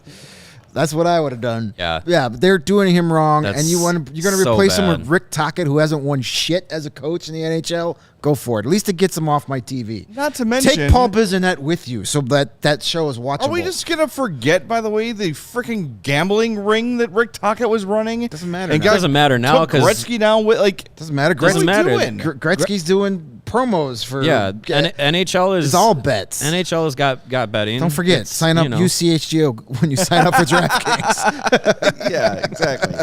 That's what I would have done. Yeah. Yeah, but they're doing him wrong, and you're going to so replace him bad. with Rick Tocchet, who hasn't won shit as a coach in the NHL. Go for it. At least it gets him off my TV. Not to mention, take Paul Bissonnette with you so that show is watchable. are we just gonna forget, by the way, the freaking gambling ring that Rick Tocchet was running? Doesn't matter. And now. Doesn't matter now took because Gretzky down with like. Doesn't matter. Doesn't matter. Gretzky's doing promos for NHL is it's all bets. NHL has got betting. Don't forget, It's, sign up UCHGO when you sign up for DraftKings. Yeah, exactly.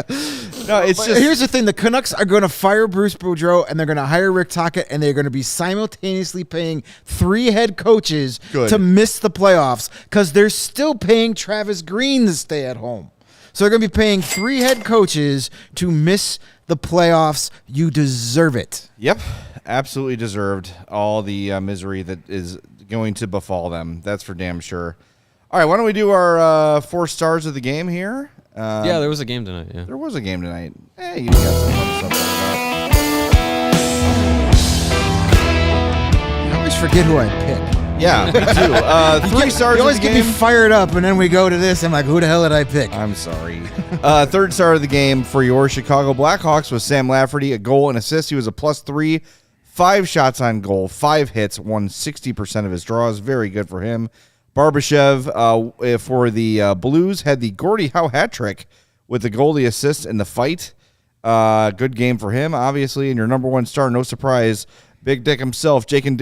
No, it's just Here's the thing: the Canucks are going to fire Bruce Boudreau, and they're going to hire Rick Tocchet, and they're going to be simultaneously paying 3 head coaches to miss the playoffs because they're still paying Travis Green to stay at home. So they're going to be paying 3 head coaches to miss the playoffs. You deserve it. Yep, absolutely deserved all the misery that is going to befall them. That's for damn sure. All right, why don't we do our 4 stars of the game here? Yeah, there was a game tonight. Yeah, There was a game tonight. Hey, you got some fun stuff like that. I always forget who I pick. Yeah, me too. 3 stars You always of the get game. me fired up, and then we go to this. I'm like, who the hell did I pick? I'm sorry. 3rd star of the game for your Chicago Blackhawks was Sam Lafferty, a goal and assist. He was a +3, 5 shots on goal, 5 hits, won 60% of his draws. Very good for him. Barbashev for the Blues had the Gordie Howe hat trick with the goalie assist in the fight. Good game for him, obviously. And your number 1 star, no surprise, Big Dick himself, Jason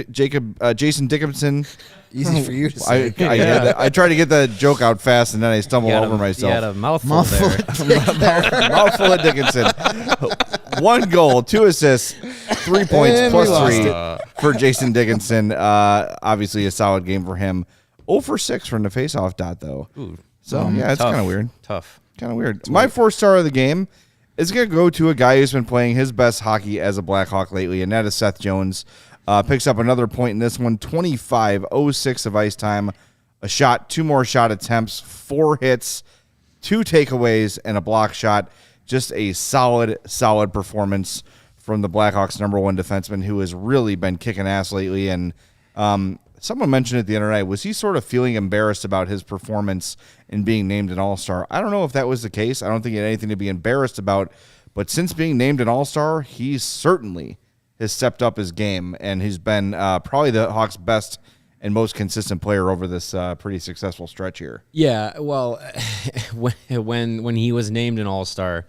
Dickinson. Easy for you to say. I tried to get the joke out fast, and then I stumbled over myself. You had a mouthful there. Mouthful of Dickinson. 1 goal, 2 assists, 3 points, And we +3 for Jason Dickinson. Obviously, a solid game for him. 0 for 6 from the faceoff dot, though. Ooh, So, yeah, it's tough. kind of weird. Tough. Kind of weird. My 4th star of the game is going to go to a guy who's been playing his best hockey as a Blackhawk lately, and that is Seth Jones. Picks up another point in this one, 25:06 of ice time, a shot, 2 more shot attempts, 4 hits, 2 takeaways, and a block shot. Just a solid performance from the Blackhawks' number 1 defenseman who has really been kicking ass lately. And someone mentioned it the other night, was he sort of feeling embarrassed about his performance in being named an All-Star? I don't know if that was the case. I don't think he had anything to be embarrassed about. But since being named an All-Star, he certainly has stepped up his game, and he's been probably the Hawks' best and most consistent player over this pretty successful stretch here. Yeah, well, when he was named an All-Star,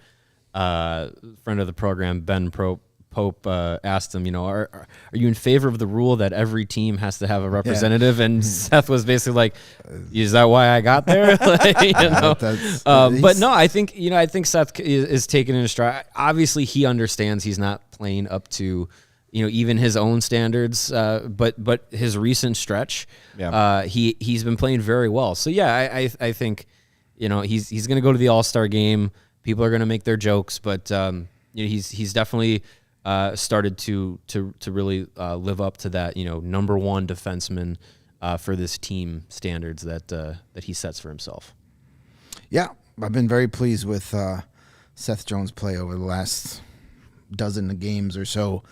friend of the program, Ben Pope asked him, are you in favor of the rule that every team has to have a representative? And Seth was basically like, is that why I got there? But no, I think Seth is taking it in stride. Obviously, he understands he's not playing up to, even his own standards. But his recent stretch, he's been playing very well. So yeah, I think, he's going to go to the All-Star game. People are going to make their jokes, but he's definitely started to really live up to that, number 1 defenseman for this team standards that he sets for himself. Yeah, I've been very pleased with Seth Jones' play over the last dozen of games or so.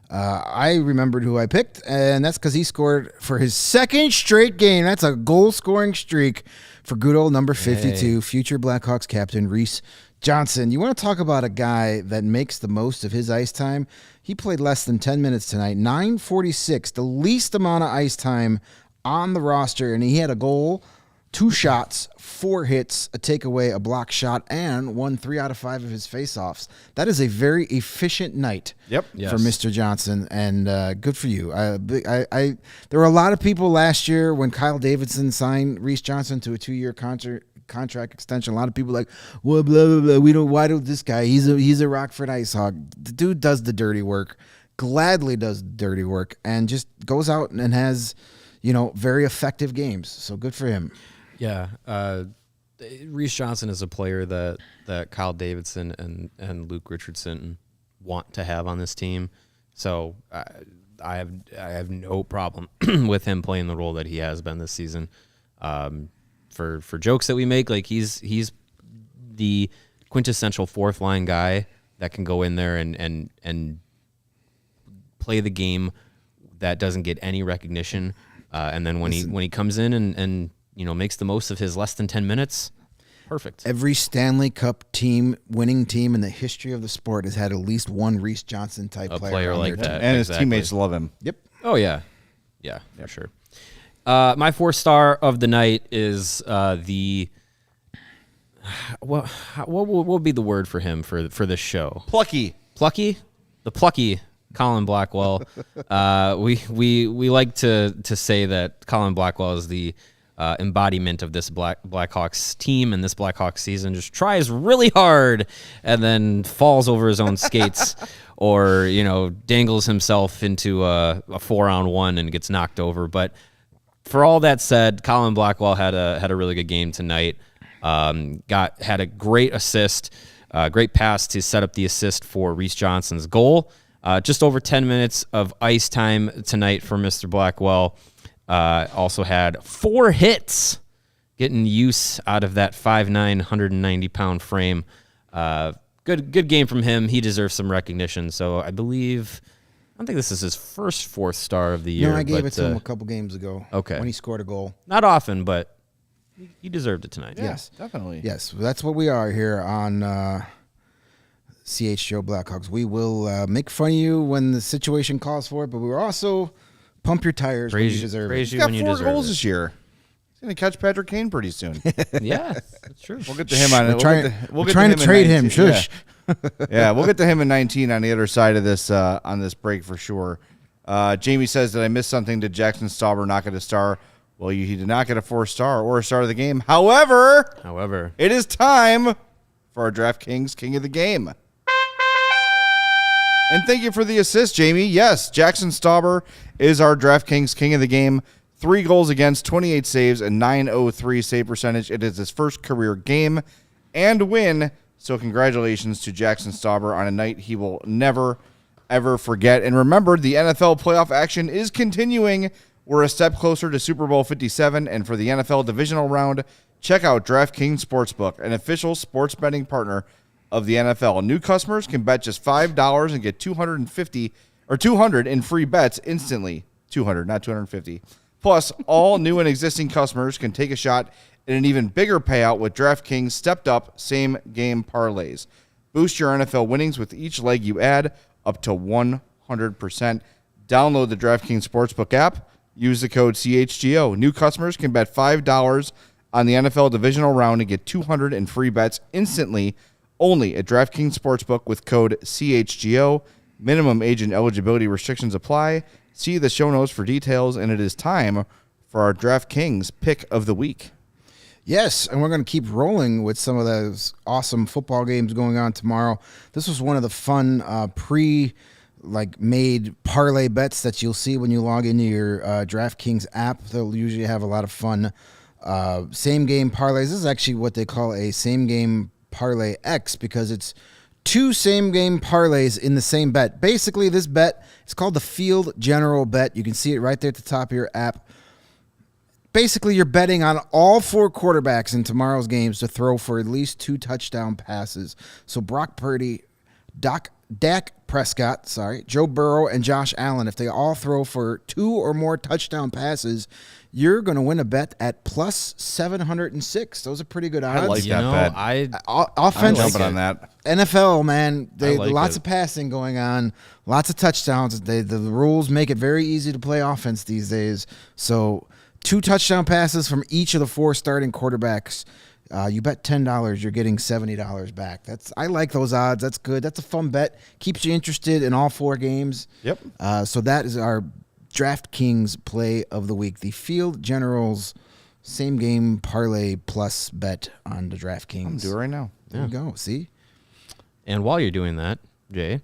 I remembered who I picked, and that's because he scored for his 2nd straight game. That's a goal-scoring streak for good old number 52, future Blackhawks captain Reese Johnson. You want to talk about a guy that makes the most of his ice time? He played less than 10 minutes tonight, 9:46, the least amount of ice time on the roster, and he had a goal, 2 shots, 4 hits, a takeaway, a block shot, and won 3 out of 5 of his faceoffs. That is a very efficient night for Mr. Johnson, and good for you. There were a lot of people last year when Kyle Davidson signed Reese Johnson to a 2-year contract extension. A lot of people like, well, blah blah blah. Why do this guy? He's a Rockford Ice Hog. The dude does the dirty work, gladly does the dirty work, and just goes out and has, very effective games. So good for him. Yeah, Reese Johnson is a player that Kyle Davidson and Luke Richardson want to have on this team. So I have no problem with him playing the role that he has been this season. For jokes that we make, like he's the quintessential 4th line guy that can go in there and play the game that doesn't get any recognition. And then when he comes in and makes the most of his less than 10 minutes, Perfect. Every Stanley Cup winning team in the history of the sport has had at least one Reese Johnson type player on like their that. team. And Exactly. his teammates love him. Yep. Oh, yeah. Yeah, for sure. My 4-star of the night is the what will be the word for him for this show? Plucky. Plucky? The plucky Colin Blackwell. We like to say that Colin Blackwell is the embodiment of this Blackhawks team and this Blackhawks season. Just tries really hard and then falls over his own skates or, dangles himself into a 4-on-1 and gets knocked over. But for all that said, Colin Blackwell had a really good game tonight. Had a great assist, great pass to set up the assist for Reese Johnson's goal. Just over 10 minutes of ice time tonight for Mr. Blackwell. Also had 4 hits, getting use out of that 5'9", 190-pound frame. Good game from him. He deserves some recognition. So I don't think this is his first 4th star of the year. No, I gave it to him a couple games ago. Okay. When he scored a goal. Not often, but he deserved it tonight. Yeah, Yes. definitely. Yes, that's what we are here on CHGO Blackhawks. We will make fun of you when the situation calls for it, but we will also pump your tires when you deserve it. Praise He's you got when you 4 deserve goals it. this year. He's going to catch Patrick Kane pretty soon. Yeah, that's true. We'll get to him on it. We're trying to trade him. Shush. Yeah, we'll get to him in 19 on the other side of this on this break for sure. Jamie says, did I miss something? Did Jaxson Stauber not get a star? Well, he did not get a 4-star or a star of the game. However, it is time for our DraftKings King of the Game. And thank you for the assist, Jamie. Yes, Jaxson Stauber is our DraftKings King of the Game. 3 goals against, 28 saves, and .903 save percentage. It is his first career game and win. So congratulations to Jaxson Stauber on a night he will never, ever forget. And remember, the NFL playoff action is continuing. We're a step closer to Super Bowl 57. And for the NFL divisional round, check out DraftKings Sportsbook, an official sports betting partner of the NFL. New customers can bet just $5 and get $200 in free bets instantly. 200, not 250. Plus, all new and existing customers can take a shot at an even bigger payout with DraftKings stepped-up same-game parlays. Boost your NFL winnings with each leg you add up to 100%. Download the DraftKings Sportsbook app. Use the code CHGO. New customers can bet $5 on the NFL divisional round and get $200 in free bets instantly only at DraftKings Sportsbook with code CHGO. Minimum age and eligibility restrictions apply. See the show notes for details, and it is time for our DraftKings pick of the week. Yes, and we're going to keep rolling with some of those awesome football games going on tomorrow. This was one of the fun made parlay bets that you'll see when you log into your DraftKings app. They'll usually have a lot of fun same-game parlays. This is actually what they call a same-game parlay X because it's 2 same-game parlays in the same bet. Basically, this bet is called the Field General Bet. You can see it right there at the top of your app. Basically, you're betting on all 4 quarterbacks in tomorrow's games to throw for at least 2 touchdown passes. So Brock Purdy, Dak Prescott, Joe Burrow, and Josh Allen, if they all throw for 2 or more touchdown passes, you're going to win a bet at plus 706. Those are pretty good odds. I like that bet. Offense, I'm jumping on that. NFL, man, like of passing going on, lots of touchdowns. The rules make it very easy to play offense these days. So 2 touchdown passes from each of the 4 starting quarterbacks. You bet $10, you're getting $70 back. I like those odds. That's good. That's a fun bet. Keeps you interested in all 4 games. Yep. So that is our DraftKings play of the week. The Field Generals same game parlay plus bet on the DraftKings. I'm doing it right now. There you go. See? And while you're doing that, Jay,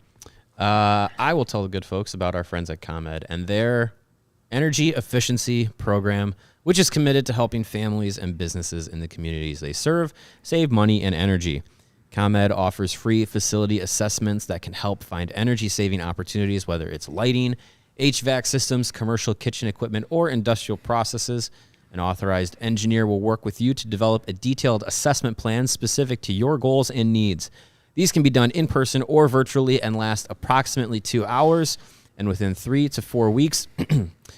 I will tell the good folks about our friends at ComEd and their energy efficiency program, which is committed to helping families and businesses in the communities they serve save money and energy. ComEd offers free facility assessments that can help find energy-saving opportunities, whether it's lighting, HVAC systems, commercial kitchen equipment, or industrial processes. An authorized engineer will work with you to develop a detailed assessment plan specific to your goals and needs. These can be done in person or virtually and last approximately 2 hours. And within 3 to 4 weeks,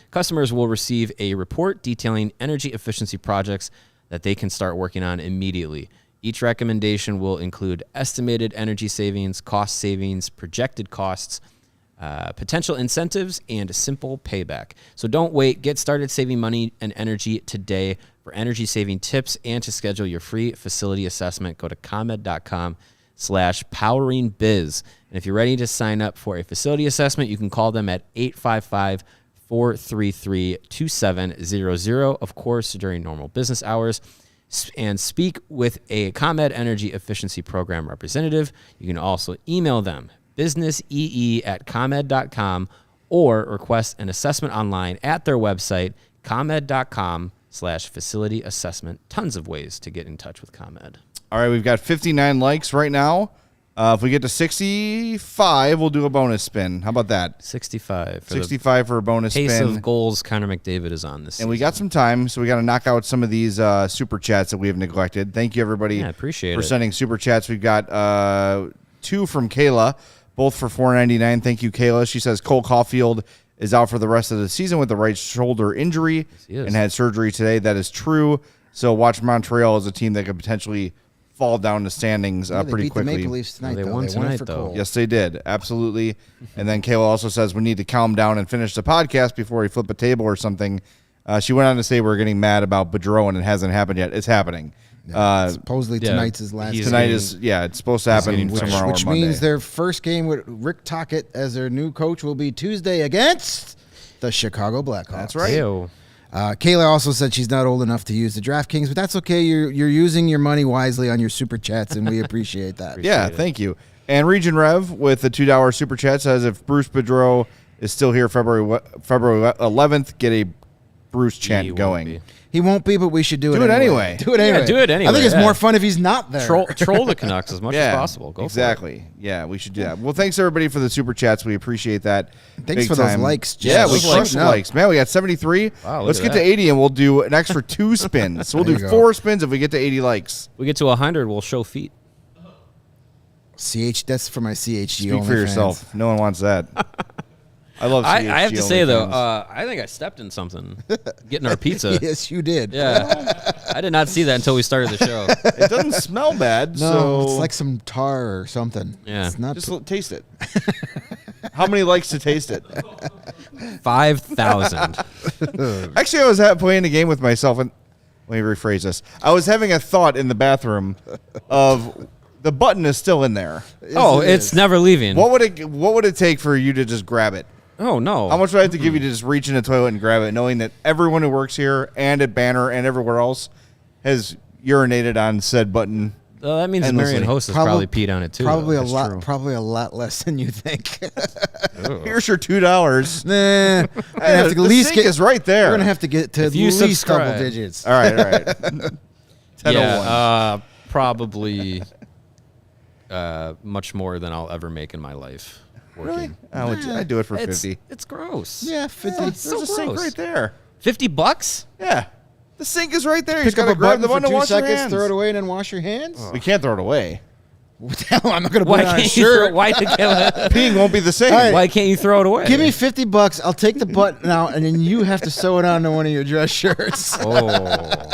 customers will receive a report detailing energy efficiency projects that they can start working on immediately. Each recommendation will include estimated energy savings, cost savings, projected costs, potential incentives, and a simple payback. So don't wait. Get started saving money and energy today. For energy saving tips and to schedule your free facility assessment, go to ComEd.com/poweringbiz. And if you're ready to sign up for a facility assessment, you can call them at 855-433-2700, of course, during normal business hours, and speak with a ComEd Energy Efficiency Program representative. You can also email them, businessee@comed.com, or request an assessment online at their website, comed.com/facility assessment. Tons of ways to get in touch with ComEd. All right, we've got 59 likes right now. If we get to 65, we'll do a bonus spin. How about that? 65. 65 for a bonus Pace spin. of goals Conor McDavid is on this And we season. got some time, so we got to knock out some of these super chats that we have neglected. Thank you, everybody, Yeah, appreciate for it. sending super chats. We've got 2 from Kayla, both for $4.99. Thank you, Kayla. She says Cole Caulfield is out for the rest of the season with a right shoulder injury he is. and had surgery today. That is true. So watch Montreal as a team that could potentially fall down the standings They pretty beat quickly. the Maple Leafs tonight, They though. won They tonight, it for though. Cole. Yes, they did. Absolutely. And then Kayla also says we need to calm down and finish the podcast before we flip a table or something. She went on to say we're getting mad about Boudreau, and it hasn't happened yet. It's happening. Supposedly yeah, tonight's his last he's game. Tonight is, it's supposed to happen getting tomorrow which or Monday. means their first game with Rick Tocchet as their new coach will be Tuesday against the Chicago Blackhawks. That's right. Ew. Kayla also said she's not old enough to use the DraftKings, but that's okay. You're using your money wisely on your super chats, and we appreciate that. Yeah, it. thank you. And Region Rev with the $2 super chat says if Bruce Boudreau is still here February 11th, get a Bruce chant He won't going. be. He won't be, but we should do it Do it anyway. anyway. Do it anyway. Yeah, do it anyway, I think it's yeah. more fun if he's not there. Troll the Canucks as much as possible. Go exactly. Yeah, we should do that. Well, thanks everybody for the super chats. We appreciate that. Thanks big for those time. likes, Jess. Yeah, we Those crushed likes the up. likes. Man, we got 73. Wow, look Let's at get that. to 80 and we'll do an extra 2 spins. So we'll There do you 4 go. spins if we get to 80 likes. We get to 100, we'll show feet. That's for my CHGO. Speak for yourself. No one wants that. I love I have to CHGO say, though, fans. I think I stepped in something getting our pizza. Yes, you did. Yeah. I did not see that until we started the show. It doesn't smell bad, No, so it's like some tar or something. Yeah. It's not. just taste it. How many likes to taste it? 5,000. Actually, I was playing a game with myself, and let me rephrase this. I was having a thought in the bathroom of the button is still in there. Oh, it it's is. never leaving. What would it take for you to just grab it? Oh, no. How much would I have to give you to just reach in the toilet and grab it, knowing that everyone who works here and at Banner and everywhere else has urinated on said button? Well, that means endlessly. Marion Host has probably peed on it, too. Probably though. a lot. true. Probably a lot less than you think. Here's your $2. Nah, we're gonna have to The at least sink get. is right there. We're gonna have to get to If at you least double subscribe. digits. All right. 1001. Yeah, probably much more than I'll ever make in my life. Working. Really? I'd do it for It's 50. it's gross. Yeah, 50. It's There's so a sink gross. right there. $50? Yeah. The sink is right there. You Pick just up gotta a grab button the for button and 2 wash your seconds, hands. throw it away, and then wash your hands. We can't throw it away. I'm not gonna put Why it on a can't you throw, shirt. why, Peeing won't be the same. All right. why can't you throw it away? Give me $50. I'll take the button out, and then you have to sew it onto one of your dress shirts. Oh,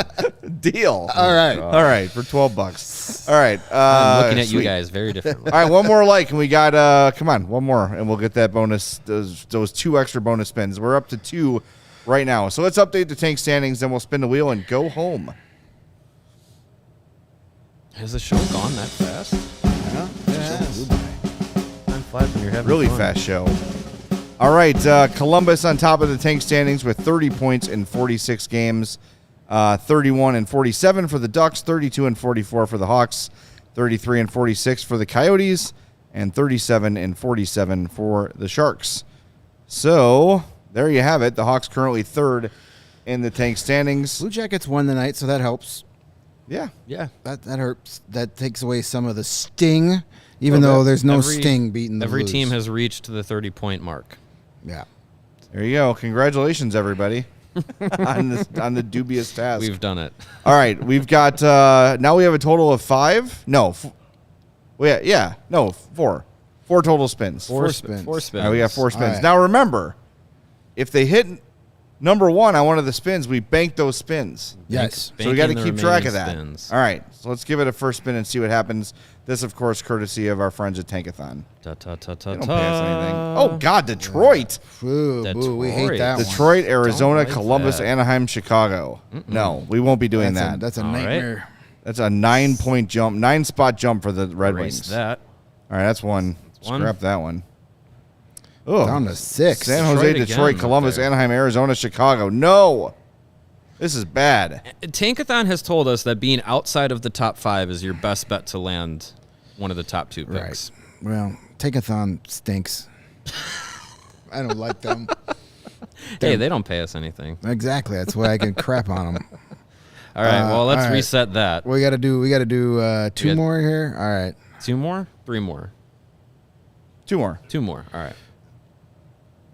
Deal. All right. All right, for $12. All right. I'm looking at you sweet. guys very differently. All right, one more like, and we got come on, one more, and we'll get that bonus. Those 2 extra bonus spins. We're up to 2 right now. So let's update the tank standings, then we'll spin the wheel and go home. Has the show gone that fast? Time flies when you're having Really fun. fast show. All right, Columbus on top of the tank standings with 30 points in 46 games. 31 and 47 for the Ducks, 32 and 44 for the Hawks, 33 and 46 for the Coyotes, and 37 and 47 for the Sharks. So there you have it. The Hawks currently 3rd in the tank standings. Blue Jackets won tonight, so that helps. Yeah. Yeah. That hurts. That takes away some of the sting, even Well, though there's no Every- sting beating the Every Blues. team has reached the 30-point mark. Yeah. There you go. Congratulations, everybody, on the dubious task. We've done it. All right, we've got now we have a total of 5. No, no, 4. 4 total spins. Four spins. 4 spins. All right, we got 4 spins. All right. Now remember, if they hit number 1 on one of the spins. We banked those spins. Yes. So we got to Banking keep the track of remaining that. spins. All right. So let's give it a first spin and see what happens. This, of course, courtesy of our friends at Tankathon. Ta, ta, ta, ta, They don't pay us anything. ta. Oh, God, Detroit. Ooh, boo, we hate that one. Detroit, Arizona, like Columbus, that. Anaheim, Chicago. No, we won't be doing that. That's a All right. nightmare. That's a 9-point jump, 9-spot jump for the Red Erase Wings. that. All right, that's one. one. Scrap that one. Oh, Down to 6. San Jose, Detroit Detroit, again Columbus, up there. Anaheim, Arizona, Chicago. No, this is bad. Tankathon has told us that being outside of the top 5 is your best bet to land one of the top 2 picks. Right. Well, Takeathon stinks. I don't like them. Hey, they don't pay us anything. Exactly. That's why I can crap on them. All right, well, let's all right. reset that. We got to do 2 got- more here. All right. 2 more? 3 more? 2 more. 2 more. All right.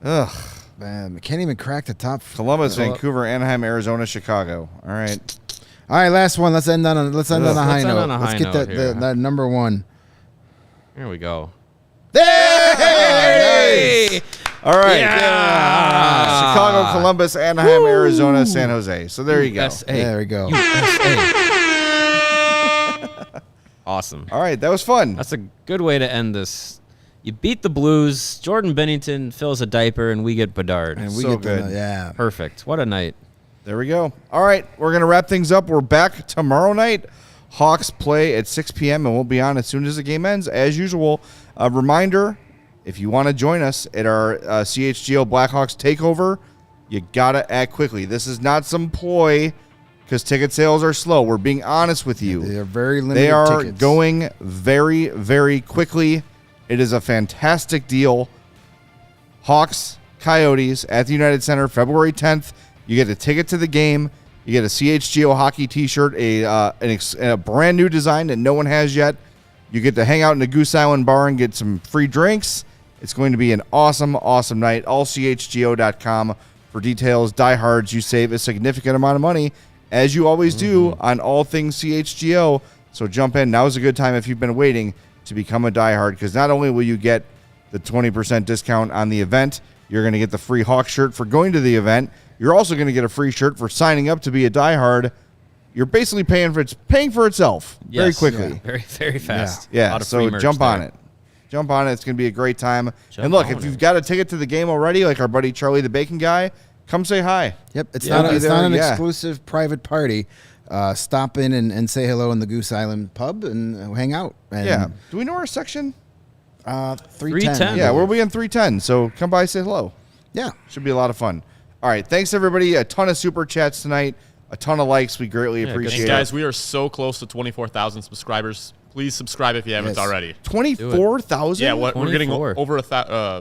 Ugh. Man, can't even crack the top. Columbus, Vancouver, Anaheim, Arizona, Chicago. All right. All right, last one. Let's end on a high Let's note. end on a Let's high get note here. that number 1. Here we go. Hey! All right. Yeah! Chicago, Columbus, Anaheim, Arizona, San Jose. So there you go. USA. There we go. USA. Awesome. All right, that was fun. That's a good way to end this. You beat the Blues. Jordan Bennington fills a diaper, and we get Bedard. And we So get good. yeah. Perfect. What a night. There we go. All right, we're going to wrap things up. We're back tomorrow night. Hawks play at 6 p.m., and we'll be on as soon as the game ends. As usual, a reminder, if you want to join us at our CHGO Blackhawks Takeover, you got to act quickly. This is not some ploy because ticket sales are slow. We're being honest with you. They are very limited They are tickets. going very, very quickly. It is a fantastic deal. Hawks, Coyotes at the United Center, February 10th. You get a ticket to the game. You get a CHGO hockey T-shirt, a brand new design that no one has yet. You get to hang out in the Goose Island bar and get some free drinks. It's going to be an awesome, awesome night. AllCHGO.com for details. Diehards, you save a significant amount of money, as you always do on all things CHGO. So jump in. Now is a good time if you've been waiting to become a diehard, because not only will you get the 20% discount on the event, you're going to get the free Hawk shirt for going to the event. You're also going to get a free shirt for signing up to be a diehard. You're basically paying for itself very Yes. quickly. Yeah. Very, very fast. A Yeah, lot of so free merch jump on there. it. Jump on it. It's going to be a great time. Jump And look, on if you've it. got a ticket to the game already, like our buddy Charlie the Bacon Guy, come say hi. Yep, it's Yeah, not be it's not an there, yeah. exclusive private party. Stop in and say hello in the Goose Island pub and hang out. And, Yeah. Do we know our section? 310. 310. Yeah, we'll be in 310. So come by, say hello. Yeah. Should be a lot of fun. All right. Thanks, everybody. A ton of super chats tonight. A ton of likes. We greatly good appreciate And it. guys, we are so close to 24,000 subscribers. Please subscribe if you haven't Yes. already. 24,000? Yeah, we're getting 24. over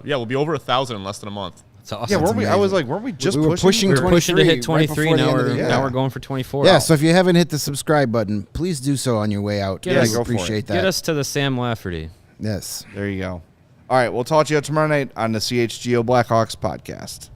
we'll be over 1,000 in less than a month. It's awesome. Yeah, weren't we? I amazing. was like, weren't we just We were pushing We were pushing to 23 hit right 23. before the Now end of we're the year. now we're going for 24. Yeah, so if you haven't hit the subscribe button, please do so on your way out. Get We us- go for it. appreciate that. Get us to the Sam Lafferty. Yes. There you go. All right. We'll talk to you tomorrow night on the CHGO Blackhawks podcast.